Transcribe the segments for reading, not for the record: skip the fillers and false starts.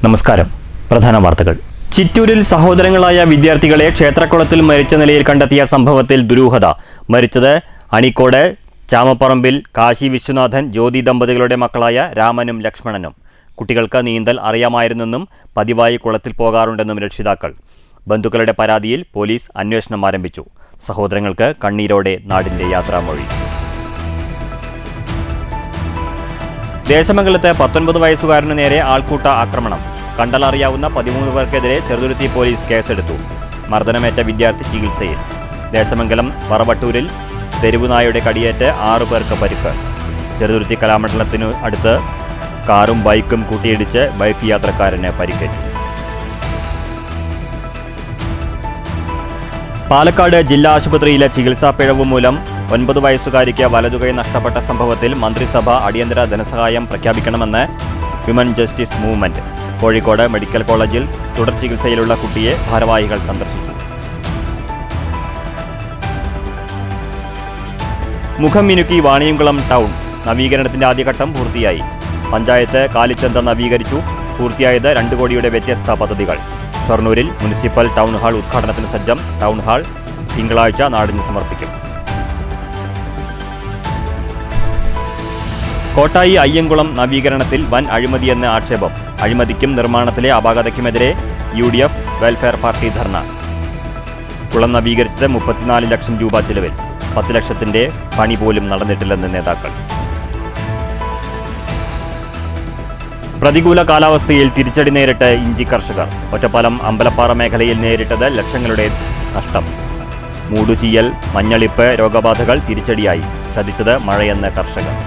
നമസ്കാരം. പ്രധാന വാർത്തകൾ. ചിറ്റൂരിൽ സഹോദരങ്ങളായ വിദ്യാർത്ഥികളെ ക്ഷേത്രക്കുളത്തിൽ മരിച്ച നിലയിൽ കണ്ടെത്തിയ സംഭവത്തിൽ ദുരൂഹത. മരിച്ചത് അണിക്കോട് ചാമപ്പറമ്പിൽ കാശി വിശ്വനാഥൻ ജ്യോതി ദമ്പതികളുടെ മക്കളായ രാമനും ലക്ഷ്മണനും. കുട്ടികൾക്ക് നീന്തൽ അറിയാമായിരുന്നെന്നും പതിവായി കുളത്തിൽ പോകാറുണ്ടെന്നും രക്ഷിതാക്കൾ. ബന്ധുക്കളുടെ പരാതിയിൽ പോലീസ് അന്വേഷണം ആരംഭിച്ചു. സഹോദരങ്ങൾക്ക് കണ്ണീരോടെ നാടിന്റെ യാത്രാമൊഴി. ദേശമംഗലത്ത് 19 വയസ്സുകാരനു നേരെ ആൾക്കൂട്ട ആക്രമണം. കണ്ടാലറിയാവുന്ന 13 പേർക്കെതിരെ ചെറുതുരുത്തി പോലീസ് കേസെടുത്തു. മർദ്ദനമേറ്റ വിദ്യാർത്ഥി ചികിത്സയിൽ. ദേശമംഗലം വറവട്ടൂരിൽ തെരുവുനായുടെ കടിയേറ്റ് 6 പേർക്ക് പരിക്ക്. ചെറുതുരുത്തി കലാമണ്ഡലത്തിനു അടുത്ത് കാറും ബൈക്കും കൂട്ടിയിടിച്ച് ബൈക്ക് യാത്രക്കാരന് പരിക്കേറ്റു. പാലക്കാട് ജില്ലാ ആശുപത്രിയിലെ ചികിത്സാ പിഴവ് മൂലം 9 വയസ്സുകാരിക്ക് വലതുകൈ നഷ്ടപ്പെട്ട സംഭവത്തിൽ മന്ത്രിസഭ അടിയന്തര ധനസഹായം പ്രഖ്യാപിക്കണമെന്ന് women justice movement. Kozhikode medical കോളേജിൽ തുടർ ചികിത്സയിലുള്ള കുട്ടിയെ ഭാരവാഹികൾ സന്ദർശിച്ചു. മുഖം മിനുക്കി വാണിയംകുളം ടൗൺ നവീകരണത്തിന്റെ ആദ്യഘട്ടം പൂർത്തിയായി. പഞ്ചായത്ത് കാലിച്ചന്ത നവീകരിച്ചു. പൂർത്തിയായത് 2 കോടിയുടെ വ്യത്യസ്ത പദ്ധതികൾ. ഷൊർണൂരിൽ മുനിസിപ്പൽ ടൗൺ ഹാൾ ഉദ്ഘാടനത്തിന് സജ്ജം. ടൗൺ ഹാൾ തിങ്കളാഴ്ച നാടിന് സമർപ്പിക്കും. കോട്ടായി അയ്യങ്കുളം നവീകരണത്തിൽ വൻ അഴിമതിയെന്ന് ആക്ഷേപം. അഴിമതിക്കും നിർമ്മാണത്തിലെ അപാകതയ്ക്കുമെതിരെ UDF വെൽഫെയർ പാർട്ടി ധർണ. കുളം നവീകരിച്ചത് 34 ലക്ഷം രൂപ ചിലവിൽ. 10 ലക്ഷത്തിന്റെ പണി പോലും നടന്നിട്ടില്ലെന്ന് നേതാക്കൾ. പ്രതികൂല കാലാവസ്ഥയിൽ തിരിച്ചടി നേരിട്ട് ഇഞ്ചി കർഷകർ. ഒറ്റപ്പാലം അമ്പലപ്പാറ മേഖലയിൽ നേരിട്ടത് ലക്ഷങ്ങളുടെ നഷ്ടം. മൂടുചീയൽ, മഞ്ഞളിപ്പ് രോഗബാധകൾ തിരിച്ചടിയായി. ചതിച്ചത് മഴയെന്ന് കർഷകർ.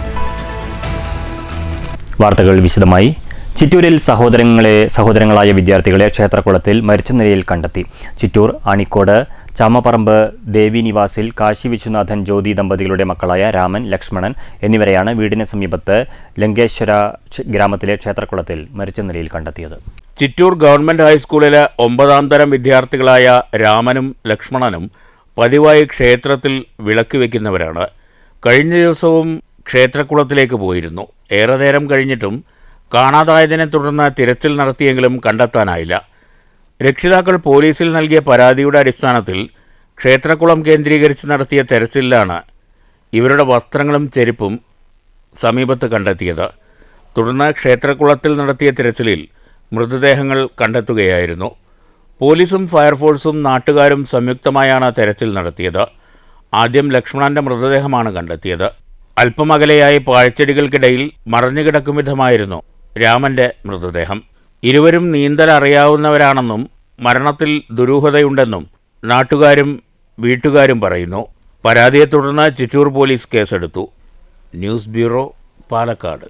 വാർത്തകൾ വിശദമായി. ചിറ്റൂരിൽ സഹോദരങ്ങളായ വിദ്യാർത്ഥികളെ ക്ഷേത്രക്കുളത്തിൽ മരിച്ച നിലയിൽ കണ്ടെത്തി. ചിറ്റൂർ അണിക്കോട് ചാമപ്പറമ്പ് ദേവി നിവാസിൽ കാശി വിശ്വനാഥൻ ജ്യോതി ദമ്പതികളുടെ മക്കളായ രാമൻ, ലക്ഷ്മണൻ എന്നിവരെയാണ് വീടിന് സമീപത്ത് ലങ്കേശ്വര ഗ്രാമത്തിലെ ക്ഷേത്രക്കുളത്തിൽ മരിച്ച നിലയിൽ കണ്ടെത്തിയത്. ചിറ്റൂർ ഗവൺമെന്റ് ഹൈസ്കൂളിലെ 9ാം തരം വിദ്യാർത്ഥികളായ രാമനും ലക്ഷ്മണനും പതിവായി ക്ഷേത്രത്തിൽ വിളക്ക് വയ്ക്കുന്നവരാണ്. കഴിഞ്ഞ ദിവസവും ക്ഷേത്രക്കുളത്തിലേക്ക് പോയിരുന്നു. ഏറെ നേരം കഴിഞ്ഞിട്ടും കാണാതായതിനെ തുടർന്ന് തിരച്ചിൽ നടത്തിയെങ്കിലും കണ്ടെത്താനായില്ല. രക്ഷിതാക്കൾ പോലീസിൽ നൽകിയ പരാതിയുടെ അടിസ്ഥാനത്തിൽ ക്ഷേത്രക്കുളം കേന്ദ്രീകരിച്ച് നടത്തിയ തെരച്ചിലാണ് ഇവരുടെ വസ്ത്രങ്ങളും ചെരുപ്പും സമീപത്ത് കണ്ടെത്തിയത്. തുടർന്ന് ക്ഷേത്രക്കുളത്തിൽ നടത്തിയ തിരച്ചിലിൽ മൃതദേഹങ്ങൾ കണ്ടെത്തുകയായിരുന്നു. പോലീസും ഫയർഫോഴ്സും നാട്ടുകാരും സംയുക്തമായാണ് തെരച്ചിൽ നടത്തിയത്. ആദ്യം ലക്ഷ്മണന്റെ മൃതദേഹമാണ് കണ്ടെത്തിയത്. അല്പമകലെയായി പാഴ്ചെടികൾക്കിടയിൽ മറഞ്ഞുകിടക്കും വിധമായിരുന്നു രാമന്റെ മൃതദേഹം. ഇരുവരും നീന്തൽ അറിയാവുന്നവരാണെന്നും മരണത്തിൽ ദുരൂഹതയുണ്ടെന്നും നാട്ടുകാരും വീട്ടുകാരും പറയുന്നു. പരാതിയെ തുടർന്ന് ചിറ്റൂർ പോലീസ് കേസെടുത്തു. News bureau, Palakkad.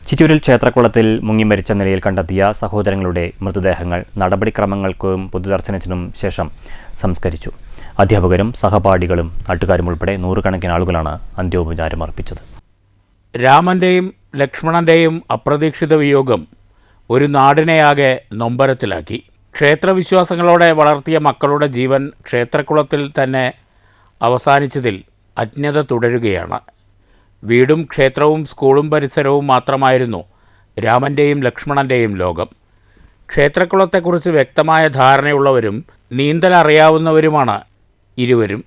ചിറ്റൂരിൽ ക്ഷേത്രക്കുളത്തിൽ മുങ്ങി മരിച്ച നിലയിൽ കണ്ടെത്തിയ സഹോദരങ്ങളുടെ മൃതദേഹങ്ങൾ നടപടിക്രമങ്ങൾക്കും പൊതുദർശനത്തിനും ശേഷം സംസ്കരിച്ചു. അധ്യാപകരും സഹപാഠികളും നാട്ടുകാരും ഉൾപ്പെടെ 100 കണക്കിന് ആളുകളാണ് അന്ത്യോപചാരം അർപ്പിച്ചത്. രാമന്റെയും ലക്ഷ്മണന്റെയും അപ്രതീക്ഷിത വിയോഗം ഒരു നാടിനെയാകെ നൊമ്പരത്തിലാക്കി. ക്ഷേത്രവിശ്വാസങ്ങളോടെ വളർത്തിയ മക്കളുടെ ജീവൻ ക്ഷേത്രക്കുളത്തിൽ തന്നെ അവസാനിച്ചതിൽ അജ്ഞത തുടരുകയാണ്. വീടും ക്ഷേത്രവും സ്കൂളും പരിസരവും മാത്രമായിരുന്നു രാമന്റെയും ലക്ഷ്മണന്റെയും ലോകം. ക്ഷേത്രക്കുളത്തെക്കുറിച്ച് വ്യക്തമായ ധാരണയുള്ളവരും നീന്തൽ അറിയാവുന്നവരുമാണ് ഇരുവരും.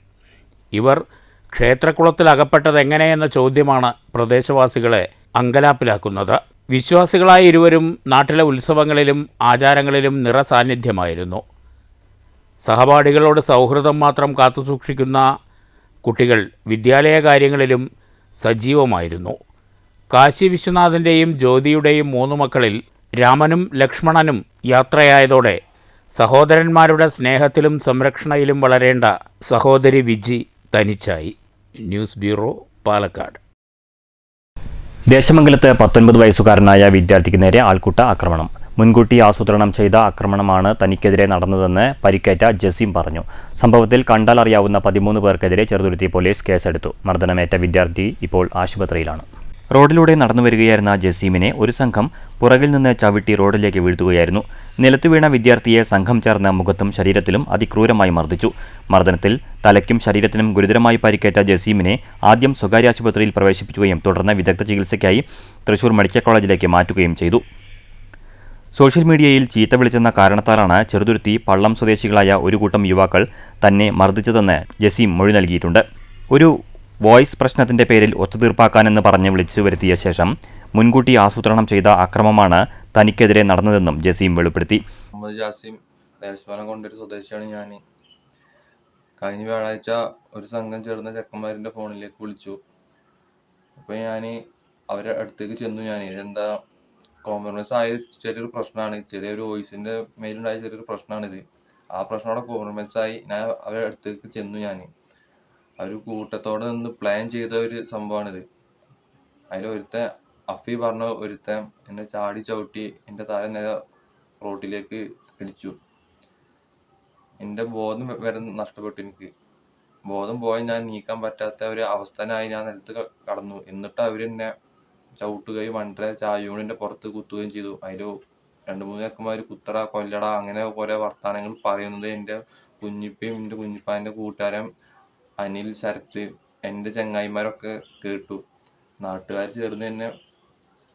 ഇവർ ക്ഷേത്രക്കുളത്തിൽ അകപ്പെട്ടത് എങ്ങനെയെന്ന ചോദ്യമാണ് പ്രദേശവാസികളെ അങ്കലാപ്പിലാക്കുന്നത്. വിശ്വാസികളായ ഇരുവരും നാട്ടിലെ ഉത്സവങ്ങളിലും ആചാരങ്ങളിലും നിറസാന്നിധ്യമായിരുന്നു. സഹപാഠികളോട് സൗഹൃദം മാത്രം കാത്തുസൂക്ഷിക്കുന്ന കുട്ടികൾ വിദ്യാലയ കാര്യങ്ങളിലും സജീവമായിരുന്നു. കാശി വിശ്വനാഥൻ്റെയും ജ്യോതിയുടെയും 3 മക്കളിൽ രാമനും ലക്ഷ്മണനും യാത്രയായതോടെ സഹോദരന്മാരുടെ സ്നേഹത്തിലും സംരക്ഷണയിലും വളരേണ്ട സഹോദരി വിജി തനിച്ചായി. News bureau, Palakkad. ദേശമംഗലത്ത് 19 വയസ്സുകാരനായ വിദ്യാർത്ഥിക്ക് നേരെ ആൾക്കൂട്ട ആക്രമണം. മുൻകൂട്ടി ആസൂത്രണം ചെയ്ത ആക്രമണമാണ് തനിക്കെതിരെ നടന്നതെന്ന് പരിക്കേറ്റ ജസീം പറഞ്ഞു. സംഭവത്തിൽ കണ്ടാൽ അറിയാവുന്ന 13 പേർക്കെതിരെ ചെറുതുരുത്തി പോലീസ് കേസെടുത്തു. മർദ്ദനമേറ്റ വിദ്യാർത്ഥി ഇപ്പോൾ ആശുപത്രിയിലാണ്. റോഡിലൂടെ നടന്നു വരികയായിരുന്ന ജസീമിനെ ഒരു സംഘം പുറകിൽ നിന്ന് ചവിട്ടി റോഡിലേക്ക് വീഴ്ത്തുകയായിരുന്നു. നിലത്തു വീണ വിദ്യാർത്ഥിയെ സംഘം ചേർന്ന് മുഖത്തും ശരീരത്തിലും അതിക്രൂരമായി മർദ്ദിച്ചു. മർദ്ദനത്തിൽ തലയ്ക്കും ശരീരത്തിനും ഗുരുതരമായി പരിക്കേറ്റ ജസീമിനെ ആദ്യം സ്വകാര്യ ആശുപത്രിയിൽ പ്രവേശിപ്പിക്കുകയും തുടർന്ന് വിദഗ്ധ ചികിത്സയ്ക്കായി തൃശൂർ മെഡിക്കൽ കോളേജിലേക്ക് മാറ്റുകയും ചെയ്തു. സോഷ്യൽ മീഡിയയിൽ ചീത്ത വിളിച്ചെന്ന കാരണത്താലാണ് ചെറുതുരുത്തി പള്ളം സ്വദേശികളായ ഒരു കൂട്ടം യുവാക്കൾ തന്നെ മർദ്ദിച്ചതെന്ന് ജസീം മൊഴി നൽകിയിട്ടുണ്ട്. ഒരു വോയിസ് പ്രശ്നത്തിന്റെ പേരിൽ ഒത്തുതീർപ്പാക്കാനെന്ന് പറഞ്ഞ് വിളിച്ചു വരുത്തിയ ശേഷം മുൻകൂട്ടി ആസൂത്രണം ചെയ്ത അക്രമമാണ് തനിക്കെതിരെ നടന്നതെന്നും ജസീം വെളിപ്പെടുത്തി. ദേശവാനം കൊണ്ടൊരു സ്വദേശിയാണ് ഞാൻ. കഴിഞ്ഞ വ്യാഴാഴ്ച ഒരു സംഘം ചേർന്ന ചെക്കന്മാരിൻ്റെ ഫോണിലേക്ക് വിളിച്ചു. അപ്പോൾ ഞാൻ അവരുടെ അടുത്തേക്ക് ചെന്നു. എന്താ കോംപ്രമൈസ് ആയ ചെറിയൊരു പ്രശ്നമാണ്, ചെറിയൊരു വോയിസിൻ്റെ മേലുണ്ടായ ചെറിയൊരു പ്രശ്നമാണിത്. ആ പ്രശ്നത്തോടെ കോംപ്രമൈസായി ഞാൻ അവരുടെ അടുത്തേക്ക് ചെന്നു. അവർ കൂട്ടത്തോടെ നിന്ന് പ്ലാൻ ചെയ്ത ഒരു സംഭവമാണിത്. അതിലൊരുത്തൻ അഫി പറഞ്ഞ ഒരുത്തൻ എന്നെ ചാടി ചവിട്ടി എൻ്റെ തല നേരെ റോട്ടിലേക്ക് ഇടിച്ചു. എൻ്റെ ബോധം വരെ നഷ്ടപ്പെട്ടു. എനിക്ക് ബോധം പോയി ഞാൻ നീക്കാൻ പറ്റാത്ത ഒരു അവസ്ഥനായി ഞാൻ നിലത്ത് കടന്നു. എന്നിട്ട് അവരെന്നെ ചവിട്ടുകയും വണ്ടര ചായൂണിൻ്റെ പുറത്ത് കുത്തുകയും ചെയ്തു. അതിൽ 2-3 ചെക്കന്മാർ കുത്തറ കൊല്ലട അങ്ങനെ കുറേ വർത്തമാനങ്ങൾ പറയുന്നത് എൻ്റെ കുഞ്ഞിപ്പയും എൻ്റെ കുഞ്ഞിപ്പാൻ്റെ കൂട്ടുകാരൻ അനിൽ, ശരത്ത്, എൻ്റെ ചങ്ങായിമാരൊക്കെ കേട്ടു. നാട്ടുകാർ ചേർന്ന് തന്നെ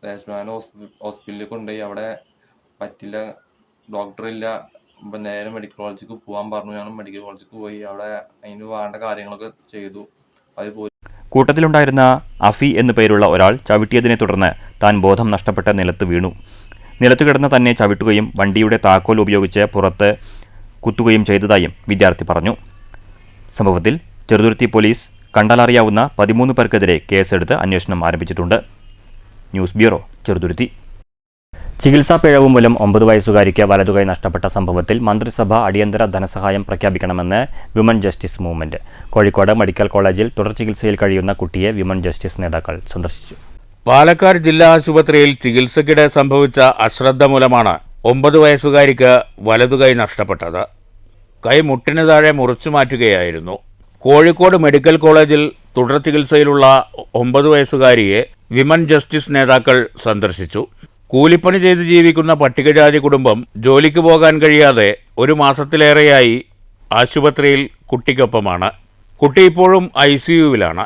ദേശവാനം ഹോസ്പിറ്റലിൽ കൊണ്ടുപോയി. അവിടെ പറ്റില്ല, ഡോക്ടറില്ല, ഇപ്പം നേരെ മെഡിക്കൽ കോളേജിലേക്ക് പോകാൻ പറഞ്ഞു. ഞാൻ മെഡിക്കൽ കോളേജിലേക്ക് പോയി. അവിടെ അതിന് വേണ്ട കാര്യങ്ങളൊക്കെ ചെയ്തു. കൂട്ടത്തിലുണ്ടായിരുന്ന അഫി എന്നു പേരുള്ള ഒരാൾ ചവിട്ടിയതിനെ തുടർന്ന് താൻ ബോധം നഷ്ടപ്പെട്ട നിലത്ത് വീണു. നിലത്ത് കിടന്ന് തന്നെ ചവിട്ടുകയും വണ്ടിയുടെ താക്കോൽ ഉപയോഗിച്ച് പുറത്ത് കുത്തുകയും ചെയ്തതായും വിദ്യാർത്ഥി പറഞ്ഞു. സംഭവത്തിൽ ചെറുതുരുത്തി പോലീസ് കണ്ടാലറിയാവുന്ന 13 പേർക്കെതിരെ കേസെടുത്ത് അന്വേഷണം ആരംഭിച്ചിട്ടുണ്ട്. News bureau, Cheruthuruthy. ചികിത്സാ പിഴവ് മൂലം 9 വയസ്സുകാരിക്ക് വലതുകൈ നഷ്ടപ്പെട്ട സംഭവത്തിൽ മന്ത്രിസഭ അടിയന്തര ധനസഹായം പ്രഖ്യാപിക്കണമെന്ന് women justice movement. Kozhikode medical കോളേജിൽ തുടർ ചികിത്സയിൽ കഴിയുന്ന കുട്ടിയെ വിമൻ ജസ്റ്റിസ് നേതാക്കൾ സന്ദർശിച്ചു. പാലക്കാട് ജില്ലാ ആശുപത്രിയിൽ ചികിത്സയ്ക്കിടെ സംഭവിച്ച അശ്രദ്ധ മൂലമാണ് 9 വയസ്സുകാരിക്ക് വലതുകൈ നഷ്ടപ്പെട്ടത്. കൈ മുട്ടിന് താഴെ മുറിച്ചു മാറ്റുകയായിരുന്നു. കോഴിക്കോട് മെഡിക്കൽ കോളേജിൽ തുടർ ചികിത്സയിലുള്ള 9 വയസ്സുകാരിയെ വിമൻ ജസ്റ്റിസ് നേതാക്കൾ സന്ദർശിച്ചു. കൂലിപ്പണി ചെയ്ത് ജീവിക്കുന്ന പട്ടികജാതി കുടുംബം ജോലിക്ക് പോകാൻ കഴിയാതെ 1 മാസത്തിലേറെയായി ആശുപത്രിയിൽ കുട്ടിക്കൊപ്പമാണ്. കുട്ടി ഇപ്പോഴും ICUവിലാണ്.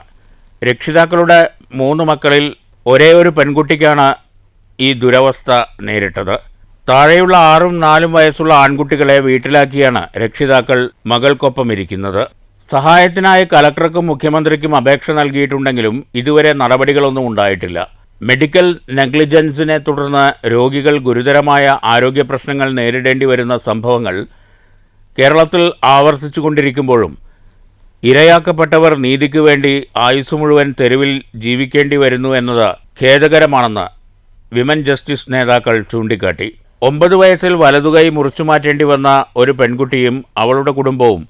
രക്ഷിതാക്കളുടെ 3 മക്കളിൽ ഒരേ ഒരു പെൺകുട്ടിക്കാണ് ഈ ദുരവസ്ഥ നേരിട്ടത്. താഴെയുള്ള 6ഉം 4ഉം വയസ്സുള്ള ആൺകുട്ടികളെ വീട്ടിലാക്കിയാണ് രക്ഷിതാക്കൾ മകൾക്കൊപ്പം ഇരിക്കുന്നത്. സഹായത്തിനായി കലക്ടർക്കും മുഖ്യമന്ത്രിക്കും അപേക്ഷ നൽകിയിട്ടുണ്ടെങ്കിലും ഇതുവരെ നടപടികളൊന്നും ഉണ്ടായിട്ടില്ല. മെഡിക്കൽ നെഗ്ലിജൻസിനെ തുടർന്ന് രോഗികൾ ഗുരുതരമായ ആരോഗ്യ പ്രശ്നങ്ങൾ നേരിടേണ്ടി വരുന്ന സംഭവങ്ങൾ കേരളത്തിൽ ആവർത്തിച്ചുകൊണ്ടിരിക്കുമ്പോഴും ഇരയാക്കപ്പെട്ടവർ നീതിക്ക് വേണ്ടി ആയുസ് മുഴുവൻ തെരുവിൽ ജീവിക്കേണ്ടി വരുന്നു എന്നത് ഖേദകരമാണെന്ന് വിമൻ ജസ്റ്റിസ് നേതാക്കൾ ചൂണ്ടിക്കാട്ടി. 9 വയസ്സിൽ വലതുകൈ മുറിച്ചുമാറ്റേണ്ടി വന്ന ഒരു പെൺകുട്ടിയും അവളുടെ കുടുംബവും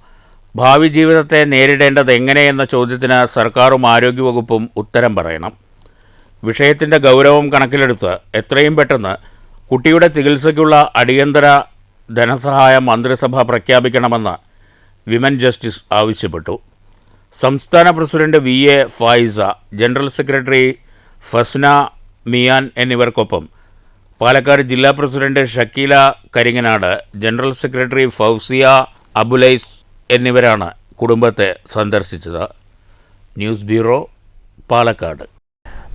ഭാവി ജീവിതത്തെ നേരിടേണ്ടത് എങ്ങനെയെന്ന ചോദ്യത്തിന് സർക്കാരും ആരോഗ്യവകുപ്പും ഉത്തരം പറയണം. വിഷയത്തിൻ്റെ ഗൗരവം കണക്കിലെടുത്ത് എത്രയും പെട്ടെന്ന് കുട്ടിയുടെ ചികിത്സയ്ക്കുള്ള അടിയന്തര ധനസഹായം മന്ത്രിസഭ പ്രഖ്യാപിക്കണമെന്ന് വിമൻ ജസ്റ്റിസ് ആവശ്യപ്പെട്ടു. സംസ്ഥാന president VA Faisa, general secretary Fasna Miyan എന്നിവർക്കൊപ്പം പാലക്കാട് ജില്ലാ president Shakeela Karinganad, general secretary Fousiya Abulais എന്നിവരാണ് കുടുംബത്തെ സന്ദർശിച്ചത്. News bureau, Palakkad.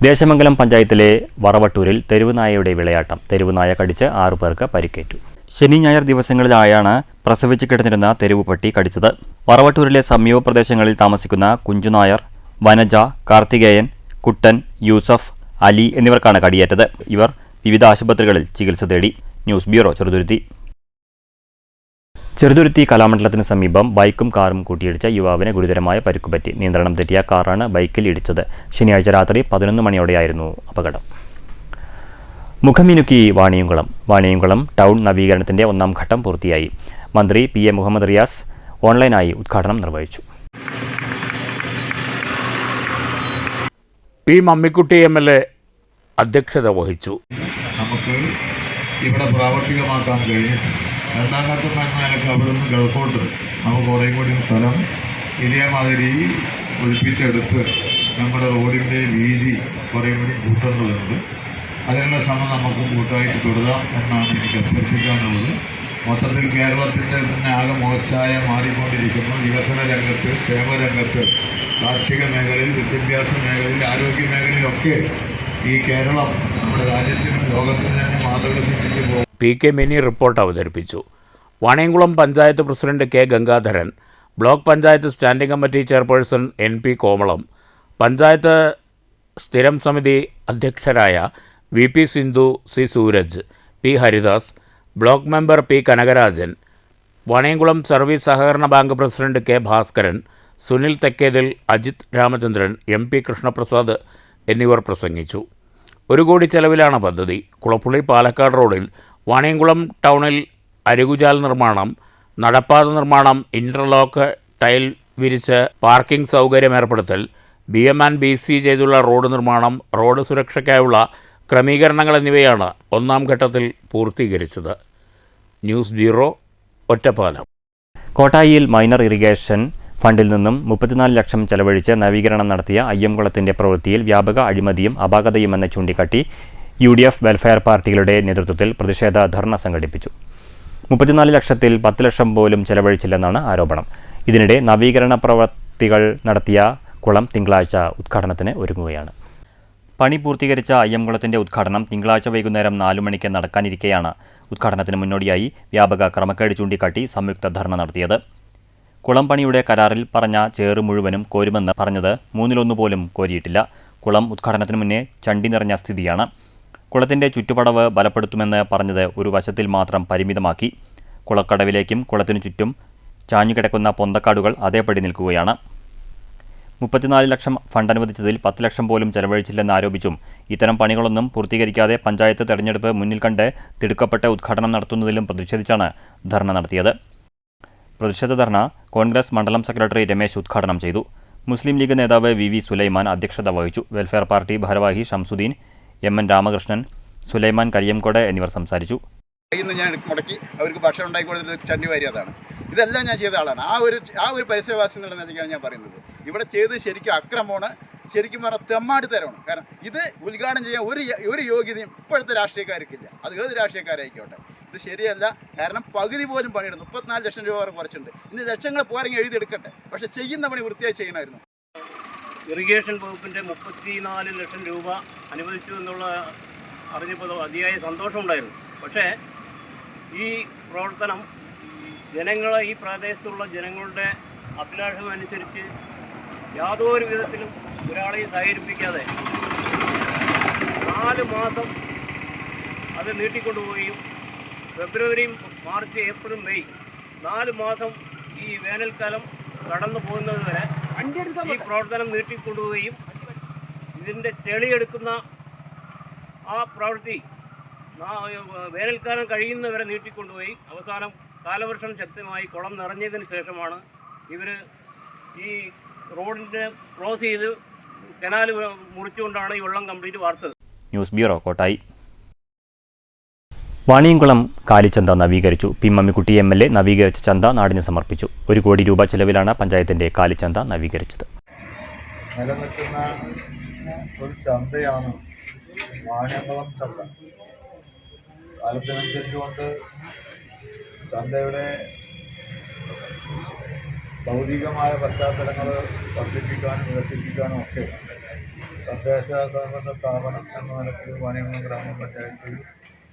ദേശമംഗലം പഞ്ചായത്തിലെ വറവട്ടൂരിൽ തെരുവുനായയുടെ വിളയാട്ടം. തെരുവുനായ കടിച്ച് 6 പേർക്ക് പരിക്കേറ്റു. ശനി ഞായർ ദിവസങ്ങളിലായാണ് പ്രസവിച്ച് കിടന്നിരുന്ന തെരുവുപട്ടി കടിച്ചത്. വറവട്ടൂരിലെ സമീപ പ്രദേശങ്ങളിൽ താമസിക്കുന്ന കുഞ്ചുനായർ, വനജ, കാർത്തികേയൻ, കുട്ടൻ, യൂസഫ്, അലി എന്നിവർക്കാണ് കടിയേറ്റത്. ഇവർ വിവിധ ആശുപത്രികളിൽ ചികിത്സ തേടി. News bureau, Cheruthuruthy. ചെറുതുരുത്തി കലാമണ്ഡലത്തിന് സമീപം ബൈക്കും കാറും കൂട്ടിയിടിച്ച യുവാവിന് ഗുരുതരമായ പരിക്കുപറ്റി. നിയന്ത്രണം തെറ്റിയ കാറാണ് ബൈക്കിൽ ഇടിച്ചത്. ശനിയാഴ്ച രാത്രി 11 മണിയോടെയായിരുന്നു അപകടം. മുഖമിനുക്കി വാണിയംകുളം. വാണിയംകുളം ടൗൺ നവീകരണത്തിന്റെ 1ാം ഘട്ടം പൂർത്തിയായി. മന്ത്രി PA മുഹമ്മദ് റിയാസ് ഓൺലൈനായി ഉദ്ഘാടനം നിർവഹിച്ചു. P. മമ്മിക്കുട്ടി MLA അധ്യക്ഷത വഹിച്ചു. നമുക്ക് ഇവിടെ പ്രാവർത്തികമാക്കാൻ കഴിഞ്ഞിട്ടുണ്ട്. 2ാം ഘട്ടം എന്ന നിലക്ക് അവിടെ നിന്ന് ഗൾഫോട്ട് നമുക്ക് കുറേ കൂടി സ്ഥലം ഇതേമാതിരി ഒഴിപ്പിച്ചെടുത്ത് നമ്മുടെ റോഡിൻ്റെ വീതി കുറേ കൂടി കൂട്ടേണ്ടതുണ്ട്. അതിനുള്ള ശ്രമം നമുക്ക് കൂട്ടായിട്ട് തുടരാം എന്നാണ് എനിക്ക് അഭ്യർത്ഥിക്കാനുള്ളത്. മൊത്തത്തിൽ കേരളത്തിൻ്റെ തന്നെ ആകെ മോശമായ മാറിക്കൊണ്ടിരിക്കുന്നു. വികസന രംഗത്ത്, ക്ഷേമരംഗത്ത്, കാർഷിക മേഖലയിൽ, വിദ്യാഭ്യാസ മേഖലയിൽ, ആരോഗ്യ മേഖലയിലൊക്കെ ഈ കേരളം നമ്മുടെ രാജ്യത്തിനും ലോകത്തിന് തന്നെ മാതൃക സൃഷ്ടിച്ചു പോകും. PK മിനി റിപ്പോർട്ട് അവതരിപ്പിച്ചു. Vaniyamkulam panchayat president K Gangadharan, block panchayat standing committee chairperson NP Komalam, panchayat സ്ഥിരം സമിതി അധ്യക്ഷരായ VP Sindhu, C Suraj, P Haridas, block member P Kanakarajan, Vaniyamkulam service സഹകരണ bank president K Bhaskaran, Sunil Thekkethil, Ajith Ramachandran, MP Krishnaprasad എന്നിവർ പ്രസംഗിച്ചു. 1 കോടി ചെലവിലാണ് പദ്ധതി. കുളപ്പുള്ളി പാലക്കാട് റോഡിൽ വാണിയംകുളം ടൗണിൽ അരികുചാൽ നിർമ്മാണം, നടപ്പാത നിർമ്മാണം, ഇൻ്റർലോക്ക് ടൈൽ വിരിച്ച് പാർക്കിംഗ് സൗകര്യം ഏർപ്പെടുത്തൽ, BM&BC ചെയ്തുള്ള റോഡ് നിർമ്മാണം, റോഡ് സുരക്ഷയ്ക്കായുള്ള ക്രമീകരണങ്ങൾ എന്നിവയാണ് 1ാം ഘട്ടത്തിൽ പൂർത്തീകരിച്ചത്. News bureau, Ottapalam. കോട്ടായിയിൽ മൈനർ ഇറിഗേഷൻ ഫണ്ടിൽ നിന്നും 34 ലക്ഷം ചെലവഴിച്ച് നവീകരണം നടത്തിയ അയ്യംകുളത്തിന്റെ പ്രവൃത്തിയിൽ വ്യാപക അഴിമതിയും അപാകതയുമെന്ന് ചൂണ്ടിക്കാട്ടി UDF വെൽഫെയർ പാർട്ടികളുടെ നേതൃത്വത്തിൽ പ്രതിഷേധ ധർണ സംഘടിപ്പിച്ചു. 34 ലക്ഷത്തിൽ 10 ലക്ഷം പോലും ചെലവഴിച്ചില്ലെന്നാണ് ആരോപണം. ഇതിനിടെ നവീകരണ പ്രവൃത്തികൾ നടത്തിയ കുളം തിങ്കളാഴ്ച ഉദ്ഘാടനത്തിന് ഒരുങ്ങുകയാണ്. പണി പൂർത്തീകരിച്ച അയ്യംകുളത്തിന്റെ ഉദ്ഘാടനം തിങ്കളാഴ്ച വൈകുന്നേരം 4 മണിക്ക് നടക്കാനിരിക്കെയാണ് ഉദ്ഘാടനത്തിന് മുന്നോടിയായി വ്യാപക ക്രമക്കേട് ചൂണ്ടിക്കാട്ടി സംയുക്ത ധർണ നടത്തിയത്. കുളം പണിയുടെ കരാറിൽ പറഞ്ഞ ചേറ് മുഴുവനും കോരുമെന്ന് പറഞ്ഞത് 1/3 പോലും കോരിയിട്ടില്ല. കുളം ഉദ്ഘാടനത്തിന് മുന്നേ ചണ്ടി നിറഞ്ഞ സ്ഥിതിയാണ്. കുളത്തിന്റെ ചുറ്റുപടവ് ബലപ്പെടുത്തുമെന്ന് പറഞ്ഞത് ഒരു വശത്തിൽ മാത്രം പരിമിതമാക്കി. കുളക്കടവിലേക്കും കുളത്തിനു ചുറ്റും ചാഞ്ഞുകിടക്കുന്ന പൊന്തക്കാടുകൾ അതേപടി നിൽക്കുകയാണ്. 34 ലക്ഷം ഫണ്ട് അനുവദിച്ചതിൽ 10 ലക്ഷം പോലും ചെലവഴിച്ചില്ലെന്ന് ആരോപിച്ചും ഇത്തരം പണികളൊന്നും പൂർത്തീകരിക്കാതെ പഞ്ചായത്ത് തെരഞ്ഞെടുപ്പ് മുന്നിൽ കണ്ട് തിടുക്കപ്പെട്ട ഉദ്ഘാടനം നടത്തുന്നതിലും പ്രതിഷേധിച്ചാണ് ധർണ നടത്തിയത്. പ്രതിഷേധ ധർണ കോൺഗ്രസ് മണ്ഡലം സെക്രട്ടറി രമേശ് ഉദ്ഘാടനം ചെയ്തു. മുസ്ലിം ലീഗ് നേതാവ് VV സുലൈമാൻ അധ്യക്ഷത വഹിച്ചു. വെൽഫെയർ പാർട്ടി ഭാരവാഹി ഷംസുദ്ദീൻ, MN രാമകൃഷ്ണൻ, സുലൈമാൻ കരിയംകോട് എന്നിവർ സംസാരിച്ചു. ഞാൻ മുടക്കി അവർക്ക് ഭക്ഷണം ഉണ്ടാക്കി കൊടുത്തിട്ട് ചണ്ടി വാരിയതാണ്. ഇതെല്ലാം ഞാൻ ചെയ്ത ആളാണ്. ആ ഒരു പരിസരവാസി എന്നുള്ള നിലയ്ക്കാണ് ഞാൻ പറയുന്നത്. ഇവിടെ ചെയ്ത് ശരിക്കും അക്രമമാണ്, ശരിക്കും പറഞ്ഞാൽ തെമ്മാടിത്തരമാണ്. കാരണം ഇത് ഉദ്ഘാടനം ചെയ്യാൻ ഒരു യോഗ്യതയും ഇപ്പോഴത്തെ രാഷ്ട്രീയക്കാർക്കില്ല. അത് ഏത് രാഷ്ട്രീയക്കാരായിക്കോട്ടെ. ഇത് ശരിയല്ല. കാരണം പകുതി പോലും പണിയെടുക്കും. 34 ലക്ഷം രൂപ വരെ കുറച്ചുണ്ട്. ഇന്ന് ലക്ഷങ്ങൾ പോരെങ്കിൽ എഴുതിയെടുക്കട്ടെ. പക്ഷേ ചെയ്യുന്ന പണി വൃത്തിയായി ചെയ്യണമായിരുന്നു. ഇറിഗേഷൻ വകുപ്പിൻ്റെ 34 ലക്ഷം രൂപ അനുവദിച്ചു എന്നുള്ള അറിഞ്ഞപ്പോൾ അതിയായ സന്തോഷമുണ്ടായിരുന്നു. പക്ഷേ ഈ പ്രവർത്തനം ഈ പ്രദേശത്തുള്ള ജനങ്ങളുടെ അഭിലാഷം അനുസരിച്ച് യാതൊരു വിധത്തിലും ഒരാളെയും സഹകരിപ്പിക്കാതെ 4 മാസം അത് നീട്ടിക്കൊണ്ടുപോവുകയും ഫെബ്രുവരി, മാർച്ച്, ഏപ്രിൽ, മെയ് 4 മാസം ഈ വേനൽക്കാലം കടന്നു പോകുന്നത് വരെ ഈ പ്രവർത്തനം നീട്ടിക്കൊണ്ടുപോവുകയും ഇതിൻ്റെ ചെളിയെടുക്കുന്ന ആ പ്രവൃത്തി വേനൽക്കാലം കഴിയുന്നവരെ നീട്ടിക്കൊണ്ടുപോയി അവസാനം കാലവർഷം ശക്തമായി കുളം നിറഞ്ഞതിന് ശേഷമാണ് ഇവർ ഈ റോഡിൻ്റെ ക്രോസ് ചെയ്ത് കനാൽ മുറിച്ചുകൊണ്ടാണ് ഈ വെള്ളം കംപ്ലീറ്റ് വാർത്തത്. News bureau, Kottayi. വാണിയംകുളം കാലിച്ചന്ത നവീകരിച്ചു. P മമ്മിക്കുട്ടി MLA നവീകരിച്ച ചന്ത നാടിന് സമർപ്പിച്ചു. 1 കോടി രൂപ ചെലവിലാണ് പഞ്ചായത്തിന്റെ കാലിച്ചന്ത നവീകരിച്ചത്. നിലനിൽക്കുന്ന ഒരു ചന്തയാണ് വാണിയംകുളം ചന്ത. കാലത്തിനനുസരിച്ചുകൊണ്ട് ചന്തയുടെ ഭൗതികമായ പശ്ചാത്തലങ്ങൾ വർദ്ധിപ്പിക്കാനും വികസിപ്പിക്കാനും ഒക്കെ തദ്ദേശ സ്വയംഭരണ സ്ഥാപനം എന്ന നിലയ്ക്ക് വാണിയംകുളം ഗ്രാമപഞ്ചായത്തിൽ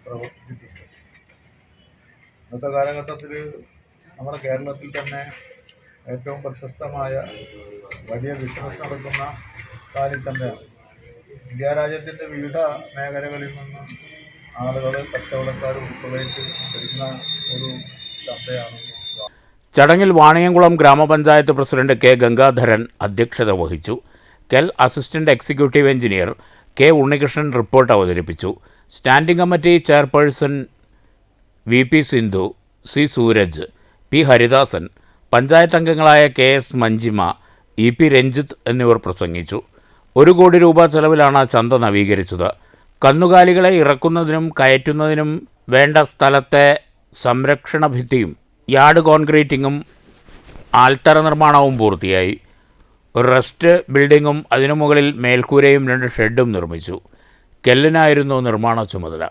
പ്രവർത്തിച്ചിട്ടുണ്ട്. ഇന്നത്തെ കാലഘട്ടത്തിൽ നമ്മുടെ കേരളത്തിൽ തന്നെ ഏറ്റവും പ്രശസ്തമായ വലിയ ബിസിനസ് നടക്കുന്ന കാലിച്ചന്തയാണ്. ഇന്ത്യ രാജ്യത്തിൻ്റെ വിവിധ മേഖലകളിൽ നിന്ന് ആളുകൾ, കച്ചവടക്കാർ ഉൾപ്പെടെയിട്ട് വരുന്ന ഒരു ചന്തയാണ്. ചടങ്ങിൽ വാണിയംകുളം ഗ്രാമപഞ്ചായത്ത് പ്രസിഡന്റ് K ഗംഗാധരൻ അധ്യക്ഷത വഹിച്ചു. KEL assistant executive engineer K Unnikrishnan report അവതരിപ്പിച്ചു. Standing committee chairperson VP Sindhu, C Suraj, P Haridasan, panchayat അംഗങ്ങളായ KS മഞ്ജിമ, EP രഞ്ജിത്ത് എന്നിവർ പ്രസംഗിച്ചു. 1 കോടി രൂപ ചെലവിലാണ് ചന്ത നവീകരിച്ചത്. കന്നുകാലികളെ ഇറക്കുന്നതിനും കയറ്റുന്നതിനും വേണ്ട സ്ഥലത്തെ സംരക്ഷണ ഭിത്തിയും യാർഡ് കോൺക്രീറ്റിങ്ങും ആൽത്തറ നിർമ്മാണവും പൂർത്തിയായി. ഒരു റെസ്റ്റ് ബിൽഡിങ്ങും അതിനു മുകളിൽ മേൽക്കൂരയും 2 ഷെഡും നിർമ്മിച്ചു. കെല്ലിനായിരുന്നു നിർമ്മാണ ചുമതല.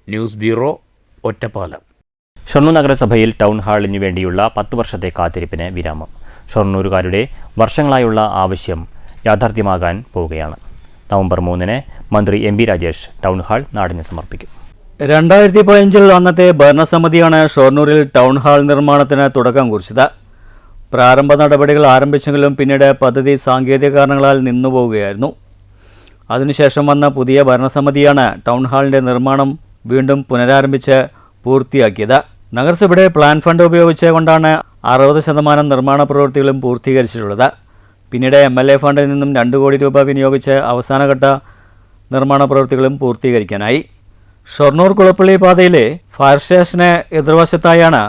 News bureau, Ottapalam. ഷൊർണൂർ നഗരസഭയിൽ ടൗൺ ഹാളിനു വേണ്ടിയുള്ള 10 വർഷത്തെ കാത്തിരിപ്പിന് വിരാമം. ഷൊർണൂരുകാരുടെ വർഷങ്ങളായുള്ള ആവശ്യം യാഥാർത്ഥ്യമാകാൻ പോവുകയാണ്. നവംബർ 3 മന്ത്രി MP രാജേഷ് ടൗൺ ഹാൾ നാടിന് സമർപ്പിക്കും. 2015 അന്നത്തെ ഭരണസമിതിയാണ് ഷൊർണൂരിൽ ടൗൺ ഹാൾ നിർമ്മാണത്തിന് തുടക്കം കുറിച്ചത്. പ്രാരംഭ നടപടികൾ ആരംഭിച്ചെങ്കിലും പിന്നീട് പദ്ധതി സാങ്കേതിക കാരണങ്ങളാൽ നിന്നുപോവുകയായിരുന്നു. അതിനുശേഷം വന്ന പുതിയ ഭരണസമിതിയാണ് ടൗൺ ഹാളിൻ്റെ നിർമ്മാണം വീണ്ടും പുനരാരംഭിച്ച് പൂർത്തിയാക്കിയത്. നഗരസഭയുടെ പ്ലാൻ ഫണ്ട് ഉപയോഗിച്ചുകൊണ്ടാണ് 60% നിർമ്മാണ പ്രവൃത്തികളും പൂർത്തീകരിച്ചിട്ടുള്ളത്. പിന്നീട് MLA ഫണ്ടിൽ നിന്നും 2 കോടി രൂപ വിനിയോഗിച്ച് അവസാനഘട്ട നിർമ്മാണ പ്രവൃത്തികളും പൂർത്തീകരിക്കാനായി. ഷൊർണൂർ കുളപ്പള്ളി പാതയിലെ ഫയർ സ്റ്റേഷന് എതിർവശത്തായാണ്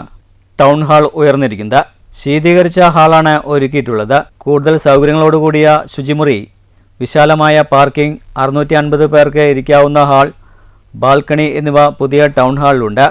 ടൗൺ ഹാൾ ഉയർന്നിരിക്കുന്നത്. ശീതീകരിച്ച ഹാളാണ് ഒരുക്കിയിട്ടുള്ളത്. കൂടുതൽ സൗകര്യങ്ങളോടുകൂടിയ ശുചിമുറി, വിശാലമായ പാർക്കിംഗ്, 650 പേർക്ക് ഇരിക്കാവുന്ന ഹാൾ, ബാൽക്കണി എന്നിവ പുതിയ ടൗൺ ഹാളിലുണ്ട്.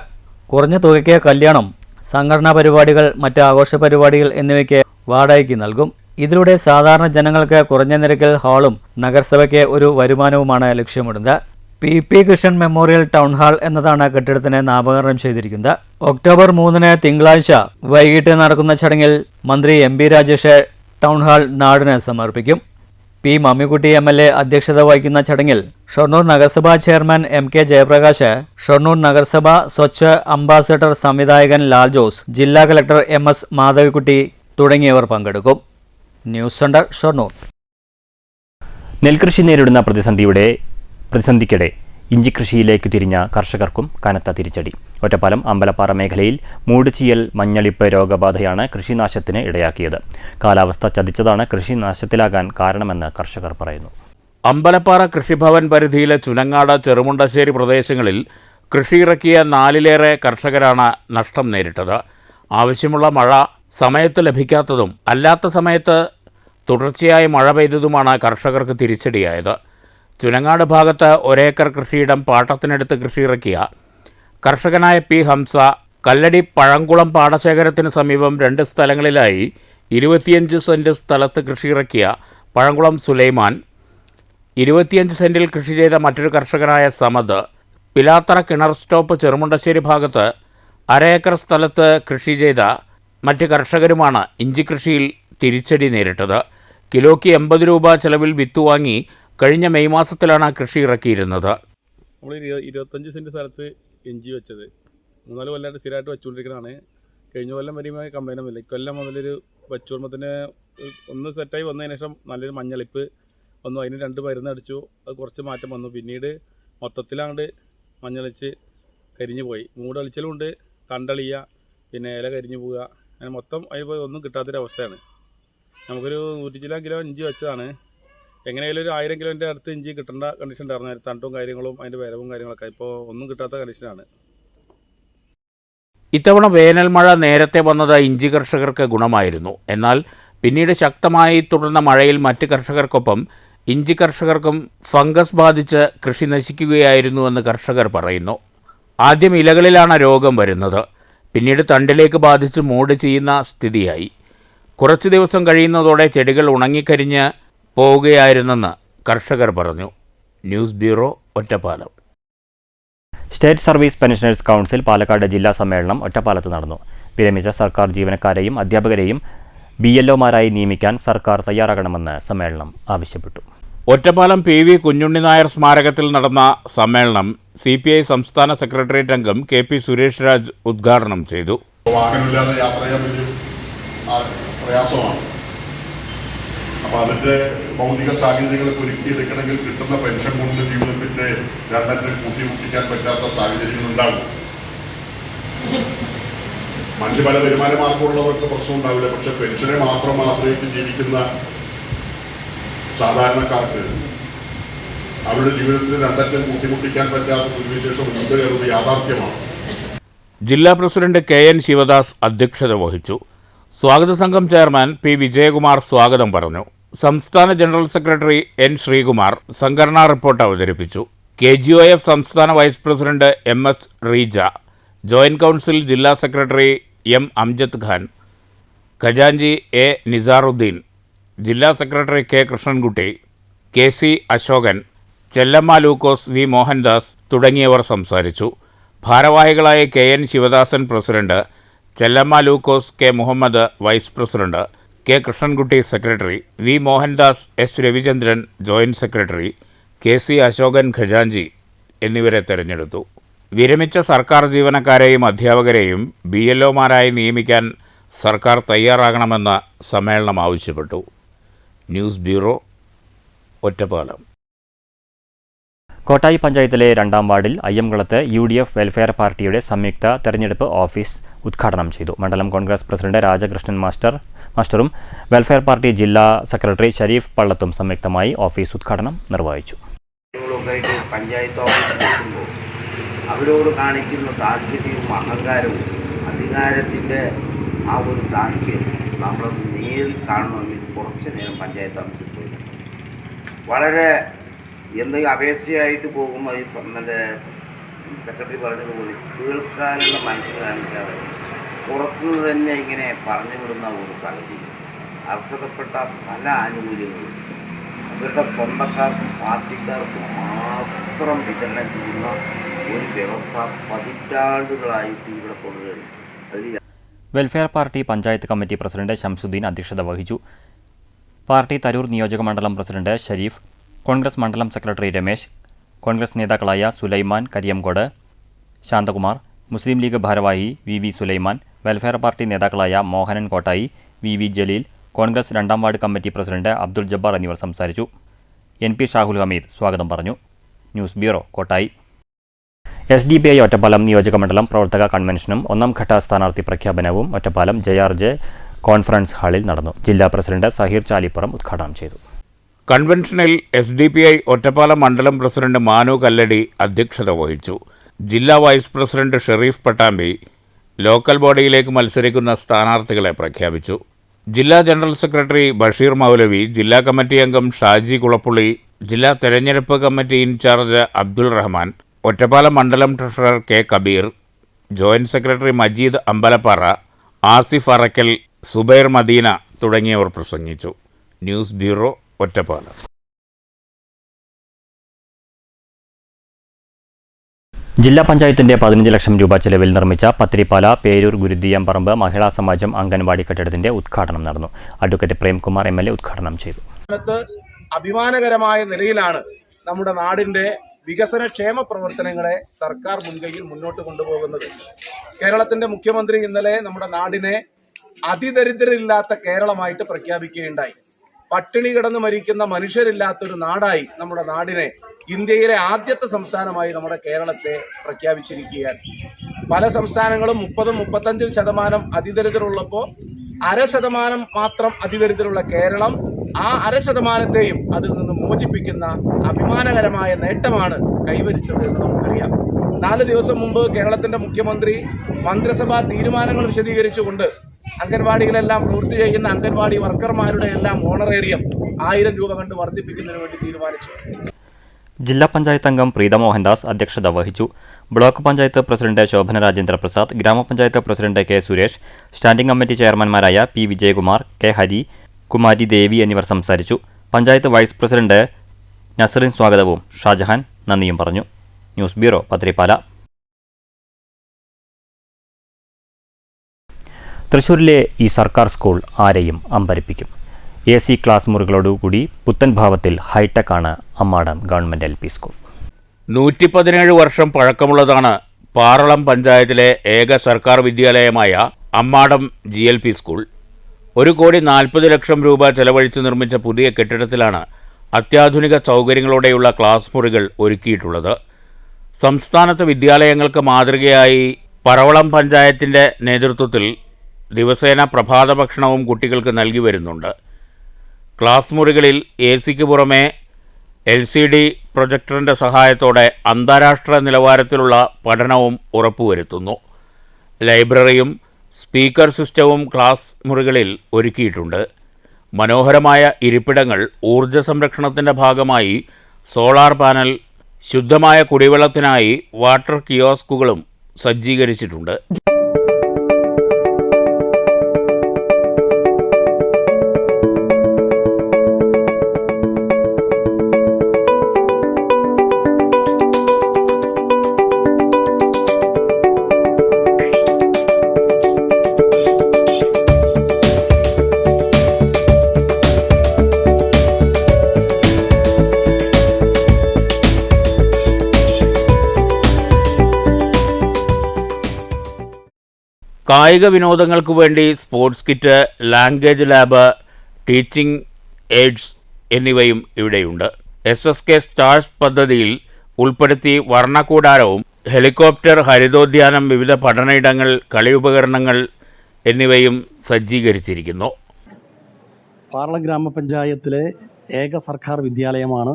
കുറഞ്ഞ തുകയ്ക്ക് കല്യാണം, സംഘടനാ പരിപാടികൾ, മറ്റ് ആഘോഷ പരിപാടികൾ എന്നിവയ്ക്ക് വാടകയ്ക്ക് നൽകും. ഇതിലൂടെ സാധാരണ ജനങ്ങൾക്ക് കുറഞ്ഞ നിരക്കിൽ ഹാളും നഗരസഭയ്ക്ക് ഒരു വരുമാനവുമാണ് ലക്ഷ്യമിടുന്നത്. PP Krishnan memorial town hall എന്നതാണ് കെട്ടിടത്തിന് നാമകരണം ചെയ്തിരിക്കുന്നത്. ഒക്ടോബർ 3 തിങ്കളാഴ്ച വൈകിട്ട് നടക്കുന്ന ചടങ്ങിൽ മന്ത്രി MB രാജേഷ് ടൗൺ ഹാൾ നാടിന് സമർപ്പിക്കും. P മമ്മിക്കുട്ടി MLA അധ്യക്ഷത വഹിക്കുന്ന ചടങ്ങിൽ ഷൊർണൂർ നഗരസഭാ ചെയർമാൻ MK ജയപ്രകാശ്, ഷൊർണൂർ നഗരസഭ സ്വച്ഛ് അംബാസഡർ സംവിധായകൻ ലാൽ ജോസ്, ജില്ലാ കളക്ടർ MS മാധവിക്കുട്ടി തുടങ്ങിയവർ പങ്കെടുക്കും. News centre Shoranur. നെൽകൃഷി നേരിടുന്ന പ്രതിസന്ധിക്കിടെ ഇഞ്ചിക്കൃഷിയിലേക്ക് തിരിഞ്ഞ കർഷകർക്കും കനത്ത തിരിച്ചടി. ഒറ്റപ്പാലം അമ്പലപ്പാറ മേഖലയിൽ മൂടുചീയൽ, മഞ്ഞളിപ്പ് രോഗബാധയാണ് കൃഷിനാശത്തിന് ഇടയാക്കിയത്. കാലാവസ്ഥ ചതിച്ചതാണ് കൃഷിനാശത്തിലാകാൻ കാരണമെന്ന് കർഷകർ പറയുന്നു. അമ്പലപ്പാറ കൃഷിഭവൻ പരിധിയിലെ ചുനങ്ങാട്, ചെറുമുണ്ടശ്ശേരി പ്രദേശങ്ങളിൽ കൃഷിയിറക്കിയ 4-ലേറെ കർഷകരാണ് നഷ്ടം നേരിട്ടത്. ആവശ്യമുള്ള മഴ സമയത്ത് ലഭിക്കാത്തതും അല്ലാത്ത സമയത്ത് തുടർച്ചയായി മഴ പെയ്തതുമാണ് കർഷകർക്ക് തിരിച്ചടിയായത്. ചുനങ്ങാട് ഭാഗത്ത് 1 ഏക്കർ കൃഷിയിടം പാട്ടത്തിനെടുത്ത് കൃഷിയിറക്കിയ കർഷകനായ P ഹംസ, കല്ലടി പഴങ്കുളം പാടശേഖരത്തിന് സമീപം 2 സ്ഥലങ്ങളിലായി 25 സെന്റ് സ്ഥലത്ത് കൃഷിയിറക്കിയ പഴങ്കുളം സുലൈമാൻ, 25 സെന്റിൽ കൃഷി ചെയ്ത മറ്റൊരു കർഷകനായ സമദ്, പിലാത്തറ കിണർ സ്റ്റോപ്പ് ചെറുമുണ്ടശ്ശേരി ഭാഗത്ത് 1/2 ഏക്കർ സ്ഥലത്ത് കൃഷി ചെയ്ത മറ്റ് കർഷകരുമാണ് ഇഞ്ചിക്കൃഷിയിൽ തിരിച്ചടി നേരിട്ടത്. കിലോയ്ക്ക് 80 രൂപ ചെലവിൽ വിത്ത് വാങ്ങി കഴിഞ്ഞ മെയ് മാസത്തിലാണ് കൃഷി ഇറക്കിയിരുന്നത്. നമ്മൾ 25 സെൻറ്റ് സ്ഥലത്ത് ഇഞ്ചി വെച്ചത് 3-4 കൊല്ലമായിട്ട് സ്ഥിരമായിട്ട് വെച്ചുകൊണ്ടിരിക്കുന്നതാണ്. കഴിഞ്ഞ കൊല്ലം വരെയുമായി കംപ്ലൈൻ്റ് ഒന്നുമില്ല. ഇക്കൊല്ലം മുതലൊരു വെച്ചുകൊള്ളുമ്പോൾ തന്നെ ഒന്ന് സെറ്റായി വന്നതിന് ശേഷം നല്ലൊരു മഞ്ഞളിപ്പ് വന്നു. അതിന് 2 മരുന്ന് അടിച്ചു. അത് കുറച്ച് മാറ്റം വന്നു. പിന്നീട് മൊത്തത്തിലാണ്ട് മഞ്ഞളിച്ച് കരിഞ്ഞു പോയി. മൂടളിച്ചിലുണ്ട്, കണ്ടളിയ, പിന്നെ ഇല കരിഞ്ഞു പോവുക, അങ്ങനെ മൊത്തം അതിപ്പോൾ ഒന്നും കിട്ടാത്തൊരവസ്ഥയാണ്. നമുക്കൊരു 100 കിലോ ഇഞ്ചി വെച്ചതാണ്. എങ്ങനെയായാലും ഒരു 1000 കിലോൻ്റെ അടുത്ത് ഇഞ്ചി കിട്ടേണ്ട കണ്ടീഷൻ ഉണ്ടായിരുന്നു. തണ്ടും കാര്യങ്ങളും അതിൻ്റെ വരവും കാര്യങ്ങളൊക്കെ ഇപ്പോൾ ഒന്നും കിട്ടാത്ത കണ്ടീഷനാണ്. ഇത്തവണ വേനൽ മഴ നേരത്തെ വന്നത് ഇഞ്ചി കർഷകർക്ക് ഗുണമായിരുന്നു. എന്നാൽ പിന്നീട് ശക്തമായി തുടർന്ന മഴയിൽ മറ്റ് കർഷകർക്കൊപ്പം ഇഞ്ചി കർഷകർക്കും ഫംഗസ് ബാധിച്ച് കൃഷി നശിക്കുകയായിരുന്നുവെന്ന് കർഷകർ പറയുന്നു. ആദ്യം ഇലകളിലാണ് രോഗം വരുന്നത്. പിന്നീട് തണ്ടിലേക്ക് ബാധിച്ച് മൂട് ചെയ്യുന്ന സ്ഥിതിയായി. കുറച്ച് ദിവസം കഴിയുന്നതോടെ ചെടികൾ ഉണങ്ങിക്കരിഞ്ഞ് പോവുകയായിരുന്നെന്ന് കർഷകർ പറഞ്ഞു. News bureau, Ottapalam. State service pensioners council Palakkad ജില്ലാ സമ്മേളനം ഒറ്റപ്പാലത്ത് നടന്നു. വിരമിച്ച സർക്കാർ ജീവനക്കാരെയും അധ്യാപകരെയും BLOമാരായി നിയമിക്കാൻ സർക്കാർ തയ്യാറാകണമെന്ന് സമ്മേളനം ആവശ്യപ്പെട്ടു. ഒറ്റപ്പാലം PV കുഞ്ഞുണ്ണി നായർ സ്മാരകത്തിൽ നടന്ന സമ്മേളനം CPI സംസ്ഥാന സെക്രട്ടേറിയറ്റ് അംഗം KP സുരേഷ് രാജ് ഉദ്ഘാടനം ചെയ്തു. വാഹനമില്ലാതെ യാത്ര ചെയ്യാൻ വലിയ പ്രയാസമാണ്. അപ്പോൾ അതിൻ്റെ ഭൗതിക സാഹചര്യങ്ങളൊക്കെ ഒരുക്കിയെടുക്കണമെങ്കിൽ കിട്ടുന്ന പെൻഷൻ കൊണ്ട് ജീവിതത്തിൻ്റെ 2 കൂട്ടിമുട്ടിക്കാൻ പറ്റാത്ത സാഹചര്യങ്ങളുണ്ടാകും. മറ്റ് പല വരുമാന മാർഗമുള്ളവർക്ക് പ്രശ്നം ഉണ്ടാവില്ല. പക്ഷെ പെൻഷനെ മാത്രം ആശ്രയിച്ച് ജീവിക്കുന്ന സാധാരണക്കാർക്ക് അവരുടെ ജീവിതത്തിൽ 2 കൂട്ടിമുട്ടിക്കാൻ പറ്റാത്ത സ്ഥിതിവിശേഷം മുൻപ് കയറുന്നത് യാഥാർത്ഥ്യമാണ്. ജില്ലാ പ്രസിഡന്റ് KN ശിവദാസ് അധ്യക്ഷത വഹിച്ചു. സ്വാഗത സംഘം ചെയർമാൻ P വിജയകുമാർ സ്വാഗതം പറഞ്ഞു. സംസ്ഥാന ജനറൽ സെക്രട്ടറി N ശ്രീകുമാർ സംഘടനാ റിപ്പോർട്ട് അവതരിപ്പിച്ചു. KGOF സംസ്ഥാന vice president MS Reeja, joint council ജില്ലാ സെക്രട്ടറി M അംജദ് ഖാൻ, ഖജാൻജി A നിസാറുദ്ദീൻ, ജില്ലാ secretary K Krishnankutty, KC Ashokan, Chellamma Lukose, V Mohandas തുടങ്ങിയവർ സംസാരിച്ചു. ഭാരവാഹികളായ KN Sivadasan president, Chellamma Lukose, K Muhammad vice president, K Krishnankutty secretary, V Mohandas, S Ravichandran joint secretary, KC Ashokan ഖജാൻജി എന്നിവരെ തെരഞ്ഞെടുത്തു. വിരമിച്ച സർക്കാർ ജീവനക്കാരെയും അധ്യാപകരെയും BLOമാരായി നിയമിക്കാൻ സർക്കാർ തയ്യാറാകണമെന്ന് സമ്മേളനം ആവശ്യപ്പെട്ടു. News bureau, Ottapalam. കോട്ടായി പഞ്ചായത്തിലെ 2ാം വാർഡിൽ അയ്യംകുളത്ത് UDF വെൽഫെയർ പാർട്ടിയുടെ സംയുക്ത തെരഞ്ഞെടുപ്പ് ഓഫീസ് ഉദ്ഘാടനം ചെയ്തു. മണ്ഡലം കോൺഗ്രസ് പ്രസിഡന്റ് രാജകൃഷ്ണൻ മാസ്റ്ററും വെൽഫെയർ പാർട്ടി ജില്ലാ സെക്രട്ടറി ഷരീഫ് പള്ളത്തും സംയുക്തമായി ഓഫീസ് ഉദ്ഘാടനം നിർവഹിച്ചു. പഞ്ചായത്ത് ഓഫീസിലെത്തുമ്പോൾ അവരോട് കാണിക്കുന്ന താല്പര്യവും അഹങ്കാരവും അധികാരത്തിൻ്റെ ആ ഒരു താല്പര്യം നമ്മൾ നേരിൽ കാണണമെങ്കിൽ കുറച്ച് നേരം പഞ്ചായത്ത് ഓഫീസിൽ പോയി വളരെ എന്തെങ്കിലും അപേക്ഷയായിട്ട് പോകുമ്പോൾ ഈ നമ്മുടെ സെക്രട്ടറി പറഞ്ഞതുപോലെ കേൾക്കാനുള്ള മനസ്സ് കാണിക്കാതെ പുറത്തുനിന്ന് തന്നെ ഇങ്ങനെ പറഞ്ഞു വിടുന്ന ഒരു സാഹചര്യം. അർഹതപ്പെട്ട പല ആനുകൂല്യങ്ങളും അവരുടെ സ്വന്തക്കാർക്കും പാർട്ടിക്കാർക്കും മാത്രം വിതരണം ചെയ്യുന്ന ഒരു വ്യവസ്ഥ പതിറ്റാണ്ടുകളായിട്ട് ഇവിടെ തുടരുകയാണ്. അതിൽ welfare party panchayat committee president Shamsuddin അധ്യക്ഷത വഹിച്ചു. പാർട്ടി തരൂർ നിയോജക മണ്ഡലം പ്രസിഡന്റ് ഷരീഫ്, കോൺഗ്രസ് മണ്ഡലം സെക്രട്ടറി രമേശ്, കോൺഗ്രസ് നേതാക്കളായ സുലൈമാൻ കരിയംകോട്, ശാന്തകുമാർ, മുസ്ലിം ലീഗ് ഭാരവാഹി VV സുലൈമാൻ, വെൽഫെയർ പാർട്ടി നേതാക്കളായ Mohanan Kottayi, VV Jaleel, Congress 2ാം ward committee president Abdul Jabbar എന്നിവർ സംസാരിച്ചു. NP ഷാഹുൽ ഹമീദ് സ്വാഗതം പറഞ്ഞു. News bureau, Kottayi. SDPI Ottapalam നിയോജകമണ്ഡലം പ്രവർത്തക കൺവെൻഷനും 1ാം ഘട്ട സ്ഥാനാർത്ഥി പ്രഖ്യാപനവും ഒറ്റപ്പാലം JRJ കോൺഫറൻസ് ഹാളിൽ നടന്നു. ജില്ലാ പ്രസിഡന്റ് സഹീർ ചാലിപ്പുറം ഉദ്ഘാടനം ചെയ്തു. കൺവെൻഷനിൽ SDPI ഒറ്റപ്പാലം മണ്ഡലം പ്രസിഡന്റ് മാനു കല്ലടി അധ്യക്ഷത വഹിച്ചു. ജില്ലാ വൈസ് പ്രസിഡന്റ് ഷെറീഫ് പട്ടാമ്പി ലോക്കൽ ബോഡിയിലേക്ക് മത്സരിക്കുന്ന സ്ഥാനാർത്ഥികളെ പ്രഖ്യാപിച്ചു. ജില്ലാ ജനറൽ സെക്രട്ടറി ബഷീർ മൗലവി, ജില്ലാ കമ്മിറ്റി അംഗം ഷാജി കുളപ്പുള്ളി, ജില്ലാ തെരഞ്ഞെടുപ്പ് കമ്മിറ്റി ഇൻചാർജ് അബ്ദുൾ റഹ്മാൻ, ഒറ്റപ്പാലം മണ്ഡലം treasurer K Kabeer, joint secretary Majeed Ambalappara, Asif Arakkal, Zubair Madina തുടങ്ങിയവർ പ്രസംഗിച്ചു. News bureau, Ottapalam. ജില്ലാ പഞ്ചായത്തിന്റെ 15 ലക്ഷം രൂപ ചെലവിൽ നിർമ്മിച്ച പത്തിരിപ്പാല പേരൂർ ഗുരുദിയംപറമ്പ് മഹിളാ സമാജം അംഗൻവാടി കെട്ടിടത്തിന്റെ ഉദ്ഘാടനം നടന്നു. അഡ്വക്കേറ്റ് പ്രേംകുമാർ MLA ഉദ്ഘാടനം ചെയ്തു. അഭിമാനകരമായ നിലയിലാണ് നമ്മുടെ നാടിന്റെ വികസനക്ഷേമ പ്രവർത്തനങ്ങളെ സർക്കാർ മുൻകൈയിൽ മുന്നോട്ട് കൊണ്ടുപോകുന്നത്. കേരളത്തിന്റെ മുഖ്യമന്ത്രി ഇന്നലെ നമ്മുടെ നാടിനെ അതിദരിദ്രരില്ലാത്ത കേരളമായിട്ട് പ്രഖ്യാപിക്കുകയുണ്ടായി. പട്ടിണി കിടന്ന് മരിക്കുന്ന മനുഷ്യരില്ലാത്തൊരു നാടായി നമ്മുടെ നാടിനെ ഇന്ത്യയിലെ ആദ്യത്തെ സംസ്ഥാനമായി നമ്മുടെ കേരളത്തെ പ്രഖ്യാപിച്ചിരിക്കുകയാണ്. പല സംസ്ഥാനങ്ങളും 30-35% അതിദരിദ്രരുള്ളപ്പോൾ 0.5% മാത്രം അതിദരിദ്രരുള്ള കേരളം ആ 0.5%യും അതിൽ നിന്ന് മോചിപ്പിക്കുന്ന അഭിമാനകരമായ നേട്ടമാണ് കൈവരിച്ചത് എന്ന് നമുക്കറിയാം. 4 ദിവസം മുമ്പ് കേരളത്തിന്റെ മുഖ്യമന്ത്രി മന്ത്രിസഭാ തീരുമാനങ്ങൾ വിശദീകരിച്ചുകൊണ്ട് അംഗൻവാടികളെല്ലാം പ്രവൃത്തി ചെയ്യുന്ന അംഗൻവാടി വർക്കർമാരുടെ എല്ലാം ഓണറേറിയം 1000 രൂപ കണ്ട് വർദ്ധിപ്പിക്കുന്നതിന് വേണ്ടി തീരുമാനിച്ചു. ജില്ലാ പഞ്ചായത്ത് അംഗം പ്രീത മോഹൻദാസ് അധ്യക്ഷത വഹിച്ചു. Block panchayat president Shobhana Rajendra Prasad, grama panchayat president K Suresh, standing committee ചെയർമാൻമാരായ P വിജയകുമാർ, K ഹരി, കുമാരി ദേവി എന്നിവർ സംസാരിച്ചു. പഞ്ചായത്ത് വൈസ് പ്രസിഡന്റ് നസറിൻ സ്വാഗതവും ഷാജഹാൻ നന്ദിയും പറഞ്ഞു. News bureau, Pathirippala. തൃശൂരിലെ ഈ സർക്കാർ സ്കൂൾ ആരെയും അമ്പരപ്പിക്കും. AC ക്ലാസ് മുറികളോടുകൂടി പുത്തൻ ഭാവത്തിൽ ഹൈടെക്കാണ് അമ്മാടം ഗവൺമെന്റ് LP സ്കൂൾ. 117 വർഷം പഴക്കമുള്ളതാണ് പാറളം പഞ്ചായത്തിലെ ഏക സർക്കാർ വിദ്യാലയമായ അമ്മാടം GLP സ്കൂൾ. 1,40 ലക്ഷം രൂപ ചെലവഴിച്ച് നിർമ്മിച്ച പുതിയ കെട്ടിടത്തിലാണ് അത്യാധുനിക സൗകര്യങ്ങളോടെയുള്ള ക്ലാസ് മുറികൾ ഒരുക്കിയിട്ടുള്ളത്. സംസ്ഥാനത്തെ വിദ്യാലയങ്ങൾക്ക് മാതൃകയായി പറവളം പഞ്ചായത്തിൻ്റെ നേതൃത്വത്തിൽ ദിവസേന പ്രഭാത ഭക്ഷണവും കുട്ടികൾക്ക് നൽകി വരുന്നുണ്ട്. ക്ലാസ് മുറികളിൽ AC-ക്ക് പുറമെ LCD പ്രൊജക്ടറിൻ്റെ സഹായത്തോടെ അന്താരാഷ്ട്ര നിലവാരത്തിലുള്ള പഠനവും ഉറപ്പുവരുത്തുന്നു. ലൈബ്രറിയും സ്പീക്കർ സിസ്റ്റവും ക്ലാസ് മുറികളിൽ ഒരുക്കിയിട്ടുണ്ട്. മനോഹരമായ ഇരിപ്പിടങ്ങൾ, ഊർജ്ജ സംരക്ഷണത്തിൻ്റെ ഭാഗമായി സോളാർ പാനൽ, ശുദ്ധമായ കുടിവെള്ളത്തിനായി വാട്ടർ കിയോസ്കുകളും സജ്ജീകരിച്ചിട്ടുണ്ട്. കായിക വിനോദങ്ങൾക്ക് വേണ്ടി sports kit, language lab, teaching AIDS എന്നിവയും ഇവിടെയുണ്ട്. SSK സ്റ്റാർസ് പദ്ധതിയിൽ ഉൾപ്പെടുത്തി വർണ്ണക്കൂടാരവും ഹെലികോപ്റ്റർ, ഹരിതോദ്യാനം, വിവിധ പഠനയിടങ്ങൾ, കളിയുപകരണങ്ങൾ എന്നിവയും സജ്ജീകരിച്ചിരിക്കുന്നു. പാർല ഗ്രാമപഞ്ചായത്തിലെ ഏക സർക്കാർ വിദ്യാലയമാണ്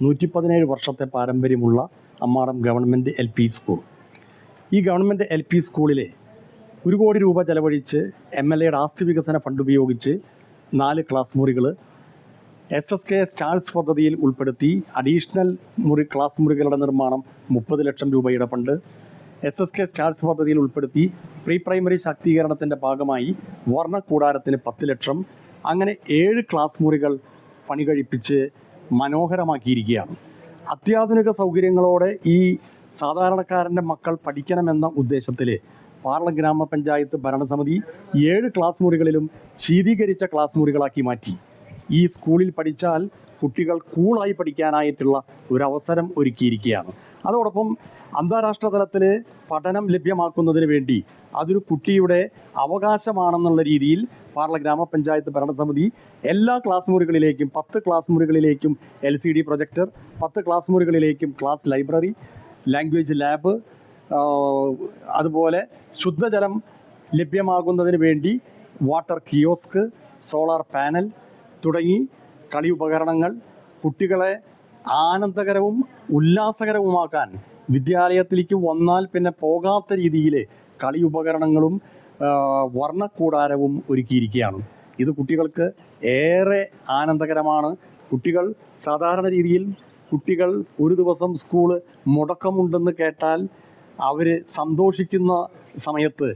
117 വർഷത്തെ പാരമ്പര്യമുള്ള അമ്മാടം ഗവൺമെൻറ് LP സ്കൂൾ. ഈ ഗവൺമെൻറ് LP സ്കൂളിലെ 1 കോടി രൂപ ചെലവഴിച്ച് MLAയുടെ ആസ്തി വികസന ഫണ്ട് ഉപയോഗിച്ച് 4 ക്ലാസ് മുറികൾ, SSK സ്റ്റാർസ് പദ്ധതിയിൽ ഉൾപ്പെടുത്തി അഡീഷണൽ ക്ലാസ് മുറികളുടെ നിർമ്മാണം 30 ലക്ഷം രൂപയുടെ ഫണ്ട്, SSK സ്റ്റാർസ് പദ്ധതിയിൽ ഉൾപ്പെടുത്തി പ്രീ പ്രൈമറി ശാക്തീകരണത്തിൻ്റെ ഭാഗമായി വർണ്ണക്കൂടാരത്തിന് 10 ലക്ഷം, അങ്ങനെ 7 ക്ലാസ് മുറികൾ പണി കഴിപ്പിച്ച് മനോഹരമാക്കിയിരിക്കുകയാണ്. അത്യാധുനിക സൗകര്യങ്ങളോടെ ഈ സാധാരണക്കാരൻ്റെ മക്കൾ പഠിക്കണമെന്ന ഉദ്ദേശത്തിൽ പാർല ഗ്രാമപഞ്ചായത്ത് ഭരണസമിതി 7 ക്ലാസ് മുറികളിലും ശീതീകരിച്ച ക്ലാസ് മുറികളാക്കി മാറ്റി. ഈ സ്കൂളിൽ പഠിച്ചാൽ കുട്ടികൾ കൂളായി പഠിക്കാനായിട്ടുള്ള ഒരവസരം ഒരുക്കിയിരിക്കുകയാണ്. അതോടൊപ്പം അന്താരാഷ്ട്ര തലത്തിൽ പഠനം ലഭ്യമാക്കുന്നതിന് വേണ്ടി അതൊരു കുട്ടിയുടെ അവകാശമാണെന്നുള്ള രീതിയിൽ പാർല ഗ്രാമപഞ്ചായത്ത് ഭരണസമിതി എല്ലാ ക്ലാസ് മുറികളിലേക്കും 10 ക്ലാസ് മുറികളിലേക്കും LCD പ്രൊജക്ടർ, 10 ക്ലാസ് മുറികളിലേക്കും ക്ലാസ് ലൈബ്രറി, ലാംഗ്വേജ് ലാബ്, അതുപോലെ ശുദ്ധജലം ലഭ്യമാകുന്നതിന് വേണ്ടി വാട്ടർ കിയോസ്ക്, സോളാർ പാനൽ തുടങ്ങി കളി ഉപകരണങ്ങൾ കുട്ടികളെ ആനന്ദകരവും ഉല്ലാസകരവുമാക്കാൻ വിദ്യാലയത്തിലേക്ക് വന്നാൽ പിന്നെ പോകാത്ത രീതിയിൽ കളി ഉപകരണങ്ങളും വർണ്ണക്കൂടാരവും ഒരുക്കിയിരിക്കുകയാണ്. ഇത് കുട്ടികൾക്ക് ഏറെ ആനന്ദകരമാണ്. കുട്ടികൾ സാധാരണ രീതിയിൽ കുട്ടികൾ ഒരു ദിവസം സ്കൂൾ മുടക്കമുണ്ടെന്ന് കേട്ടാൽ അവർ സന്തോഷിക്കുന്ന സമയത്ത്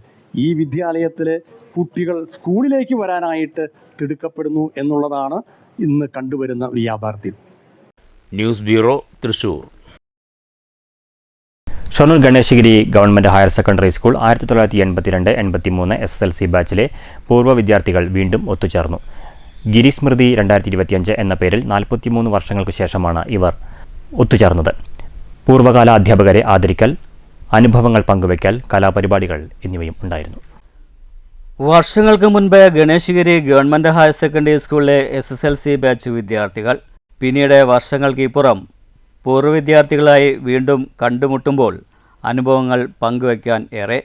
ഈ വിദ്യാലയത്തിൽ കുട്ടികൾ സ്കൂളിലേക്ക് വരാനായിട്ട് തിടുക്കപ്പെടുന്നു എന്നുള്ളതാണ് ഇന്ന് കണ്ടുവരുന്ന ഒരു യാഥാർത്ഥ്യം. News bureau, Thrissur. Shoranur Ganeshagiri government higher secondary school 1982-83 SSLC ബാച്ചിലെ പൂർവ്വ വിദ്യാർത്ഥികൾ വീണ്ടും ഒത്തുചേർന്നു. ഗിരിസ്മൃതി 2025 എന്ന പേരിൽ 43 വർഷങ്ങൾക്ക് ശേഷമാണ് ഇവർ ഒത്തുചേർന്നത്. പൂർവ്വകാല അധ്യാപകരെ ആദരിക്കൽ, അനുഭവങ്ങൾ പങ്കുവയ്ക്കൽ, കലാപരിപാടികൾ എന്നിവയും ഉണ്ടായിരുന്നു. വർഷങ്ങൾക്ക് മുൻപ് ഗണേശഗിരി ഗവൺമെൻറ് ഹയർ സെക്കൻഡറി സ്കൂളിലെ SSLC ബാച്ച് വിദ്യാർത്ഥികൾ പിന്നീട് വർഷങ്ങൾക്കിപ്പുറം പൂർവ്വ വിദ്യാർത്ഥികളായി വീണ്ടും കണ്ടുമുട്ടുമ്പോൾ അനുഭവങ്ങൾ പങ്കുവയ്ക്കാൻ ഏറെ.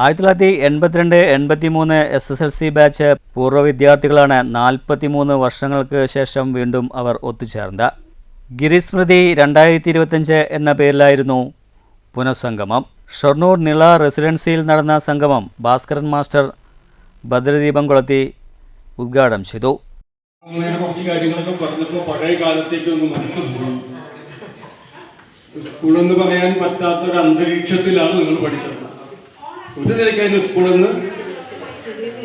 1982-83 SSLC ബാച്ച് പൂർവ്വ വിദ്യാർത്ഥികളാണ് 43 വർഷങ്ങൾക്ക് ശേഷം വീണ്ടും അവർ ഒത്തുചേർന്നത്. ഗിരിസ്മൃതി 2025 എന്ന പേരിലായിരുന്നു പുനഃസംഗമം. ഷൊർണൂർ നിള റെസിഡൻസിയിൽ നടന്ന സംഗമം ഭാസ്കരൻ മാസ്റ്റർ ഭദ്രദീപം കൊളുത്തി ഉദ്ഘാടനം ചെയ്തു. കുറച്ച് കാര്യങ്ങളൊക്കെ പറഞ്ഞപ്പോൾ പഴയ കാലത്തേക്കൊന്ന് മനസ്സിൽ പോയി. സ്കൂളെന്ന് പറയാൻ പറ്റാത്തൊരു അന്തരീക്ഷത്തിലാണ് നിങ്ങൾ പഠിച്ചത്. ഒരു നിലയ്ക്ക് സ്കൂളെന്ന്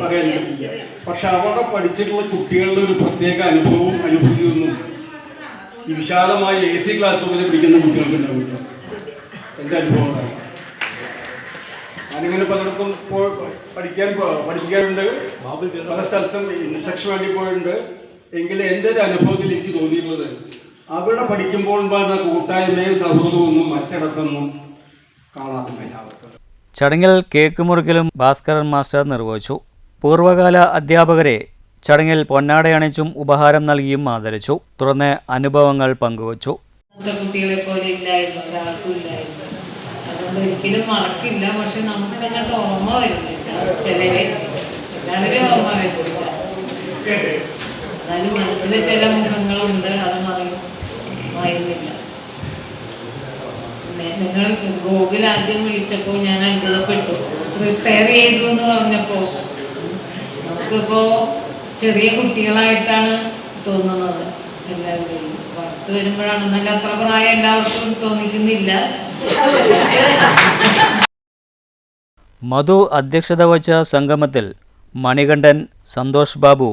പറയാൻ പറ്റില്ല. പക്ഷെ അവിടെ പഠിച്ചിട്ടുള്ള കുട്ടികളുടെ ഒരു പ്രത്യേക അനുഭവവും അനുഭൂതിയൊന്നും ഈ വിശാലമായ AC ക്ലാസ് റൂമിൽ പഠിക്കുന്ന കുട്ടികൾക്ക് ഉണ്ടാവില്ല. എൻ്റെ അനുഭവമാണ്. ഞാനിങ്ങനെ പലയിടത്തും പഠിക്കാറുണ്ട്, പല സ്ഥലത്തും ഇൻസ്ട്രക്ഷൻ വേണ്ടി പോയിട്ടുണ്ട്. എങ്കിലും എൻ്റെ ഒരു അനുഭവത്തിൽ എനിക്ക് തോന്നിയിട്ടുള്ളത് അവിടെ പഠിക്കുമ്പോൾ വരുന്ന കൂട്ടായ്മയും സൗഹൃദവും ഒന്നും മറ്റിടത്തൊന്നും കാണാറില്ല. ചടങ്ങിൽ കേക്ക് മുറിക്കലും ഭാസ്കരൻ മാസ്റ്റർ നിർവഹിച്ചു. പൂർവ്വകാല അധ്യാപകരെ ചടങ്ങിൽ പൊന്നാടയണിച്ചും ഉപഹാരം നൽകിയും ആദരിച്ചു. തുടർന്ന് അനുഭവങ്ങൾ പങ്കുവച്ചു. കുട്ടികളെ പോലെ ഇല്ലായിരുന്നു, ഒരാൾക്കും ഇല്ലായിരുന്നു. അതുകൊണ്ട് ഒരിക്കലും മറക്കില്ല. പക്ഷെ നമുക്ക് അങ്ങോട്ട് ഓർമ്മ വരുന്നില്ല. ചിലരെ എല്ലാവരും ഓർമ്മ വരുന്നില്ല. എന്നാലും മനസ്സിലെ ചില മുഖങ്ങളുണ്ട്, അത് മറയുന്നില്ല. നിങ്ങൾ ഗോകുൽ ആദ്യം വിളിച്ചപ്പോൾ ഞാൻ അത്ഭുതപ്പെട്ടു. റിട്ടയർ ചെയ്തു എന്ന് പറഞ്ഞപ്പോൾ നമുക്കിപ്പോൾ ചെറിയ കുട്ടികളായിട്ടാണ് തോന്നുന്നത് എല്ലാവരും. പുറത്ത് വരുമ്പോഴാണ് നല്ല അത്ര പ്രായം എല്ലാവർക്കും തോന്നിക്കുന്നില്ല. മധു അധ്യക്ഷത വഹിച്ച സംഗമത്തിൽ Manikandan, Santhosh Babu,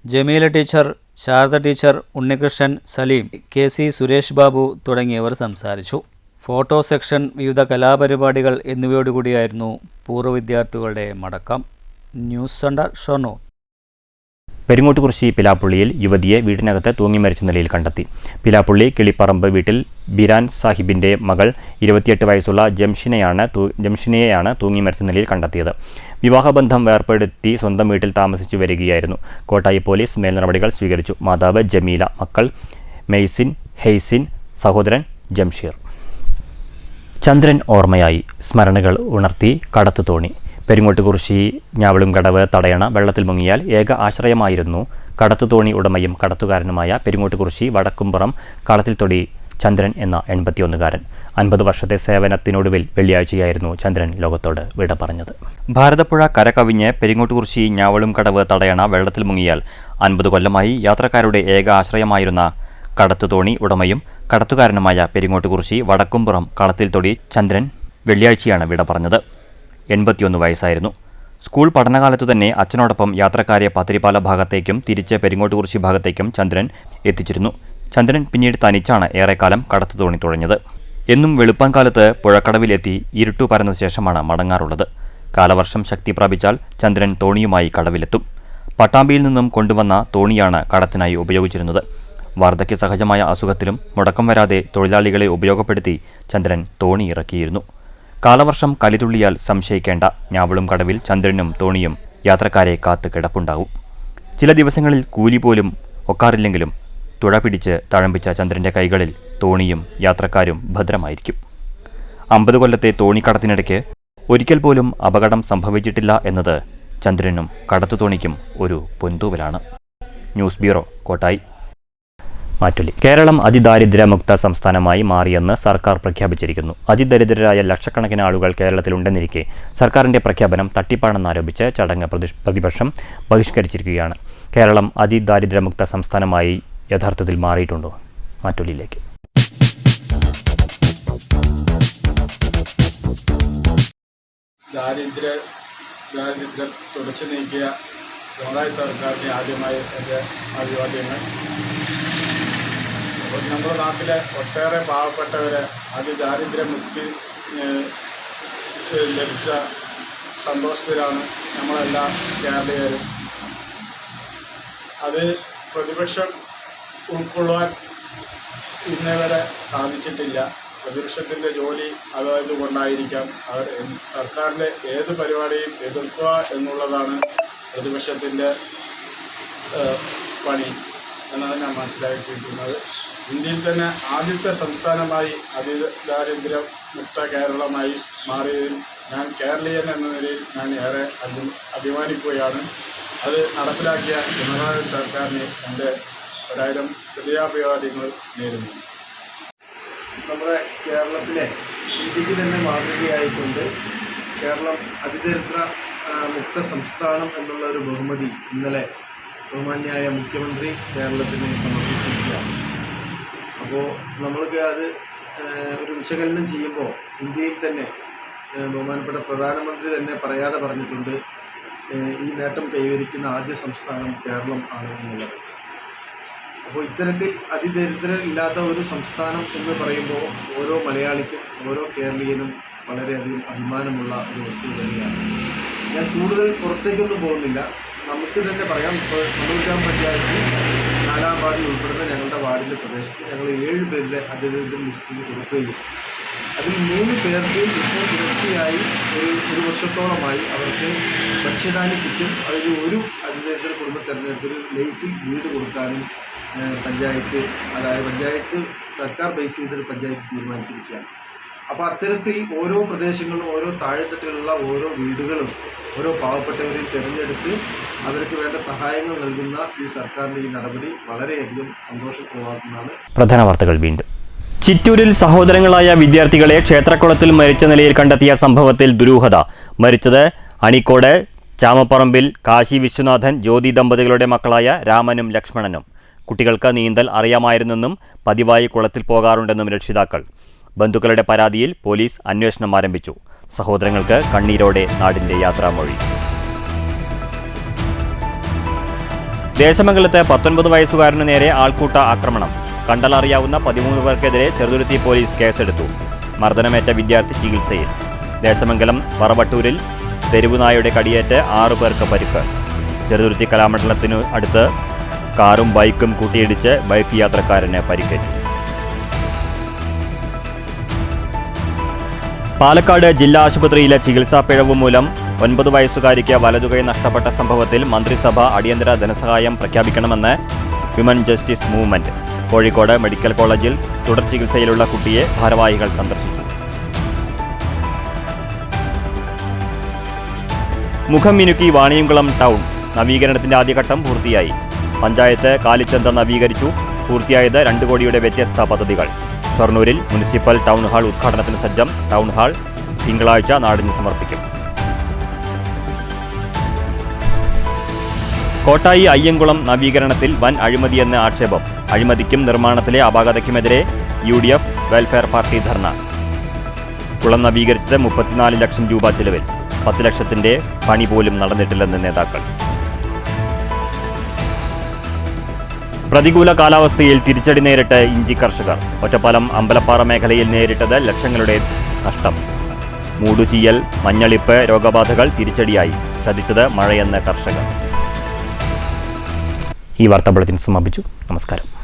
Jameela teacher, Sharada teacher, Unnikrishnan, Salim, KC Suresh Babu തുടങ്ങിയവർ സംസാരിച്ചു. ഫോട്ടോ സെക്ഷൻ, വിവിധ കലാപരിപാടികൾ എന്നിവയോടുകൂടിയായിരുന്നു പൂർവ്വ വിദ്യാർത്ഥികളുടെ മടക്കം. News centre, Shoranur. പെരിങ്ങോട്ടുകുറിശി പിലാപ്പുള്ളിയിൽ യുവതിയെ വീടിനകത്ത് തൂങ്ങി മരിച്ച നിലയിൽ കണ്ടെത്തി. പിലാപ്പുള്ളി കിളിപ്പറമ്പ് വീട്ടിൽ ബിരാൻ സാഹിബിന്റെ മകൾ 28 വയസ്സുള്ള ജംഷിനെയാണ് തൂങ്ങി മരിച്ച നിലയിൽ കണ്ടെത്തിയത്. വിവാഹബന്ധം വേർപ്പെടുത്തി സ്വന്തം വീട്ടിൽ താമസിച്ചു വരികയായിരുന്നു. കോട്ടായി പോലീസ് മേൽനടപടികൾ സ്വീകരിച്ചു. മാതാവ് ജമീല, മക്കൾ മെയ്സിൻ, ഹെയ്സിൻ, സഹോദരൻ ജംഷീർ. ചന്ദ്രൻ ഓർമ്മയായി, സ്മരണകൾ ഉണർത്തി കടത്തുതോണി. പെരിങ്ങോട്ടുകുറിശി ഞാവളുംകടവ് തടയണ വെള്ളത്തിൽ മുങ്ങിയാൽ ഏക ആശ്രയമായിരുന്നു കടത്തുതോണി ഉടമയും കടത്തുകാരനുമായ പെരിങ്ങോട്ടുകുറിശി വടക്കുംപുറം കളത്തിൽത്തൊടി ചന്ദ്രൻ എന്ന 81-കാരൻ. 50 വർഷത്തെ സേവനത്തിനൊടുവിൽ വെള്ളിയാഴ്ചയായിരുന്നു ചന്ദ്രൻ ലോകത്തോട് വിട പറഞ്ഞത്. ഭാരതപ്പുഴ കരകവിഞ്ഞ് പെരിങ്ങോട്ടുകുറിശി ഞാവളുംകടവ് തടയണ വെള്ളത്തിൽ മുങ്ങിയാൽ 50 കൊല്ലമായി യാത്രക്കാരുടെ ഏക ആശ്രയമായിരുന്ന കടത്തുതോണി ഉടമയും കടത്തുകാരനുമായ പെരിങ്ങോട്ടുകുറിശി വടക്കുംപുറം കളത്തിൽത്തൊടി ചന്ദ്രൻ വെള്ളിയാഴ്ചയാണ് വിട പറഞ്ഞത്. 81 വയസ്സായിരുന്നു. സ്കൂൾ പഠനകാലത്തു തന്നെ അച്ഛനോടൊപ്പം യാത്രക്കാരെ പത്തിരിപ്പാല ഭാഗത്തേക്കും തിരിച്ച് പെരിങ്ങോട്ടുകുറിശി ഭാഗത്തേക്കും ചന്ദ്രൻ എത്തിച്ചിരുന്നു. ചന്ദ്രൻ പിന്നീട് തനിച്ചാണ് ഏറെക്കാലം കടത്തുതോണി തുഴഞ്ഞത്. എന്നും വെളുപ്പാൻകാലത്ത് പുഴക്കടവിലെത്തി ഇരുട്ടു പരന്ന ശേഷമാണ് മടങ്ങാറുള്ളത്. കാലവർഷം ശക്തി പ്രാപിച്ചാൽ ചന്ദ്രൻ തോണിയുമായി കടവിലെത്തും. പട്ടാമ്പിയിൽ നിന്നും കൊണ്ടുവന്ന തോണിയാണ് കടത്തിനായി ഉപയോഗിച്ചിരുന്നത്. വാർദ്ധക്യ സഹജമായ അസുഖത്തിലും മുടക്കം വരാതെ തൊഴിലാളികളെ ഉപയോഗപ്പെടുത്തി ചന്ദ്രൻ തോണി ഇറക്കിയിരുന്നു. കാലവർഷം കലിതുള്ളിയാൽ സംശയിക്കേണ്ട. ഞാവളുംകടവിൽ ചന്ദ്രനും തോണിയും യാത്രക്കാരെ കാത്ത് കിടപ്പുണ്ടാവും. ചില ദിവസങ്ങളിൽ കൂലി പോലും ഒക്കാറില്ലെങ്കിലും തുഴ പിടിച്ച് തഴമ്പിച്ച ചന്ദ്രൻ്റെ കൈകളിൽ തോണിയും യാത്രക്കാരും ഭദ്രമായിരിക്കും. 50 കൊല്ലത്തെ തോണിക്കടത്തിനിടയ്ക്ക് ഒരിക്കൽ പോലും അപകടം സംഭവിച്ചിട്ടില്ല എന്നത് ചന്ദ്രനും കടത്തുതോണിക്കും ഒരു പൊൻതൂവലാണ്. News bureau, Kottayi. മാറ്റൊലി. കേരളം അതിദാരിദ്ര്യമുക്ത സംസ്ഥാനമായി മാറിയെന്ന് സർക്കാർ പ്രഖ്യാപിച്ചിരിക്കുന്നു. അതിദരിദ്രരായ ലക്ഷക്കണക്കിന് ആളുകൾ കേരളത്തിലുണ്ടെന്നിരിക്കെ സർക്കാരിന്റെ പ്രഖ്യാപനം തട്ടിപ്പാണെന്നാരോപിച്ച് ചടങ്ങ് പ്രതിപക്ഷം ബഹിഷ്കരിച്ചിരിക്കുകയാണ്. കേരളം അതിദാരിദ്ര്യമുക്ത സംസ്ഥാനമായി യഥാർത്ഥത്തിൽ മാറിയിട്ടുണ്ടോ? മാറ്റൊലിയിലേക്ക്. ദാരിദ്ര്യം തുടച്ചു നീക്കിയ പിണറായി സർക്കാരിന് ആദ്യമായി എൻ്റെ അഭിവാദ്യങ്ങൾ. നമ്മുടെ നാട്ടിലെ ഒട്ടേറെ പാവപ്പെട്ടവരെ അതിദാരിദ്ര്യമുക്തി ലഭിച്ച സന്തോഷത്തിലാണ് നമ്മളെല്ലാ കേരളീയരും. അത് പ്രതിപക്ഷം ഉൾക്കൊള്ളുവാൻ ഇന്നേ വരെ സാധിച്ചിട്ടില്ല. പ്രതിപക്ഷത്തിൻ്റെ ജോലി അതായതുകൊണ്ടായിരിക്കാം അവർ സർക്കാരിൻ്റെ ഏത് പരിപാടിയും എതിർക്കുക എന്നുള്ളതാണ് പ്രതിപക്ഷത്തിൻ്റെ പണി എന്നാണ് ഞാൻ മനസ്സിലാക്കിയിരിക്കുന്നത്. ഇന്ത്യയിൽ തന്നെ ആദ്യത്തെ സംസ്ഥാനമായി അതിദാരിദ്ര്യമുക്ത കേരളമായി മാറിയതിൽ ഞാൻ കേരളീയൻ എന്ന നിലയിൽ ഞാൻ ഏറെ അഭിമാനിക്കുകയാണ്. അത് നടപ്പിലാക്കിയ പിണറായി സർക്കാരിന് എൻ്റെ 1000 ഹൃദയാഭിവാദ്യങ്ങൾ നേരുന്നു. നമ്മുടെ കേരളത്തിലെ ഇന്ത്യക്ക് തന്നെ മാതൃകയായിക്കൊണ്ട് കേരളം അതിദരിദ്ര മുക്ത സംസ്ഥാനം എന്നുള്ള ഒരു ബഹുമതി ഇന്നലെ ബഹുമാന്യായ മുഖ്യമന്ത്രി കേരളത്തിന് സമർപ്പിച്ചിരിക്കുകയാണ്. അപ്പോൾ നമ്മൾക്ക് അത് ഒരു വിശകലനം ചെയ്യുമ്പോൾ ഇന്ത്യയിൽ തന്നെ ബഹുമാനപ്പെട്ട പ്രധാനമന്ത്രി തന്നെ പറയാതെ പറഞ്ഞിട്ടുണ്ട് ഈ നേട്ടം കൈവരിക്കുന്ന ആദ്യ സംസ്ഥാനം കേരളം ആണ് എന്നുള്ളത്. അപ്പോൾ ഇത്തരത്തിൽ അതിദരിദ്രരില്ലാത്ത ഒരു സംസ്ഥാനം എന്ന് പറയുമ്പോൾ ഓരോ മലയാളിക്കും ഓരോ കേരളീയനും വളരെയധികം അഭിമാനമുള്ള ഒരു വസ്തു തന്നെയാണ്. ഞാൻ കൂടുതൽ പുറത്തേക്കൊന്നും പോകുന്നില്ല. നമുക്ക് തന്നെ പറയാം, ഇപ്പോൾ മണ്ണൂർക്കാവ് പഞ്ചായത്തിൽ 4-ാം വാർഡിൽ ഉൾപ്പെടുന്ന ഞങ്ങളുടെ വാർഡിൻ്റെ പ്രദേശത്ത് ഞങ്ങൾ 7 പേരുടെ അതിദരിദ്ര ലിസ്റ്റിൽ കൊടുക്കുകയും അതിൽ 3 പേർക്ക് ഇപ്പോൾ തുടർച്ചയായി ഒരു വർഷത്തോളമായി അവർക്ക് ഭക്ഷ്യധാന്യ കിറ്റും അതിൽ ഒരു അതിദരിദ്ര കുടുംബ തെരഞ്ഞെടുത്തൊരു ലൈഫിൽ വീട് കൊടുക്കാനും പഞ്ചായത്ത് സർക്കാർ ബേസ് ചെയ്തൊരു പഞ്ചായത്ത് തീരുമാനിച്ചിരിക്കുകയാണ്. അപ്പോൾ അത്തരത്തിൽ ഓരോ പ്രദേശങ്ങളിലും ഓരോ താഴെത്തട്ടിലുള്ള ഓരോ വീടുകളും ഓരോ പാവപ്പെട്ടവരെയും തിരഞ്ഞെടുത്ത് അവർക്ക് വേണ്ട സഹായങ്ങൾ നൽകുന്ന ഈ സർക്കാരിൻ്റെ ഈ നടപടി വളരെയധികം സന്തോഷപ്രദമാക്കുന്നതാണ്. പ്രധാന വാർത്തകൾ വീണ്ടും. ചിറ്റൂരിൽ സഹോദരങ്ങളായ വിദ്യാർത്ഥികളെ ക്ഷേത്രക്കുളത്തിൽ മരിച്ച നിലയിൽ കണ്ടെത്തിയ സംഭവത്തിൽ ദുരൂഹത. മരിച്ചത് അണിക്കോട് ചാമപ്പറമ്പിൽ കാശി വിശ്വനാഥൻ ജ്യോതി ദമ്പതികളുടെ മക്കളായ രാമനും ലക്ഷ്മണനും. കുട്ടികൾക്ക് നീന്തൽ അറിയാമായിരുന്നെന്നും പതിവായി കുളത്തിൽ പോകാറുണ്ടെന്നും രക്ഷിതാക്കൾ. ബന്ധുക്കളുടെ പരാതിയിൽ പോലീസ് അന്വേഷണം ആരംഭിച്ചു. സഹോദരങ്ങൾക്ക് കണ്ണീരോടെ നാടിന്റെ യാത്രാമൊഴി. ദേശമംഗലത്ത് 19 വയസ്സുകാരനു നേരെ ആൾക്കൂട്ട ആക്രമണം. കണ്ടാലറിയാവുന്ന 13 പേർക്കെതിരെ ചെറുതുരുത്തി പോലീസ് കേസെടുത്തു. മർദ്ദനമേറ്റ വിദ്യാർത്ഥി ചികിത്സയിൽ. ദേശമംഗലം വറവട്ടൂരിൽ തെരുവുനായുടെ കടിയേറ്റ് 6 പേർക്ക് പരിക്ക്. ചെറുതുരുത്തി കലാമണ്ഡലത്തിനു അടുത്ത് കാറും ബൈക്കും കൂട്ടിയിടിച്ച് ബൈക്ക് യാത്രക്കാരന് പരിക്കേറ്റു. പാലക്കാട് ജില്ലാ ആശുപത്രിയിലെ ചികിത്സാ പിഴവ് മൂലം 9 വയസ്സുകാരിക്ക് വലതുകൈ നഷ്ടപ്പെട്ട സംഭവത്തിൽ മന്ത്രിസഭ അടിയന്തര ധനസഹായം പ്രഖ്യാപിക്കണമെന്ന് women justice movement. Kozhikode medical കോളേജിൽ തുടർ ചികിത്സയിലുള്ള കുട്ടിയെ ഭാരവാഹികൾ സന്ദർശിച്ചു. മുഖം മിനുക്കി വാണിയംകുളം ടൗൺ നവീകരണത്തിന്റെ ആദ്യഘട്ടം പൂർത്തിയായി. പഞ്ചായത്ത് കാലിച്ചന്ത നവീകരിച്ചു. പൂർത്തിയായത് 2 കോടിയുടെ വ്യത്യസ്ത പദ്ധതികൾ. ഷൊർണൂരിൽ മുനിസിപ്പൽ ടൗൺ ഹാൾ ഉദ്ഘാടനത്തിന് സജ്ജം. ടൗൺ ഹാൾ തിങ്കളാഴ്ച നാടിന് സമർപ്പിക്കും. കോട്ടായി അയ്യങ്കുളം നവീകരണത്തിൽ വൻ അഴിമതിയെന്ന് ആക്ഷേപം. അഴിമതിക്കും നിർമ്മാണത്തിലെ അപാകതയ്ക്കുമെതിരെ UDF വെൽഫെയർ പാർട്ടി ധർണ. കുളം നവീകരിച്ചത് 34 ലക്ഷം രൂപ ചെലവിൽ. 10 ലക്ഷത്തിന്റെ പണി പോലും നടന്നിട്ടില്ലെന്ന് നേതാക്കൾ. പ്രതികൂല കാലാവസ്ഥയിൽ തിരിച്ചടി നേരിട്ട് ഇഞ്ചി കർഷകർ. ഒറ്റപ്പാലം അമ്പലപ്പാറ മേഖലയിൽ നേരിട്ടത് ലക്ഷങ്ങളുടെ നഷ്ടം. മൂടുചീയൽ, മഞ്ഞളിപ്പ് രോഗബാധകൾ തിരിച്ചടിയായി. ചതിച്ചത് മഴയെന്ന് കർഷകർ. ഈ വാർത്താ ബുള്ളറ്റിൻ സമാപിച്ചു. നമസ്കാരം.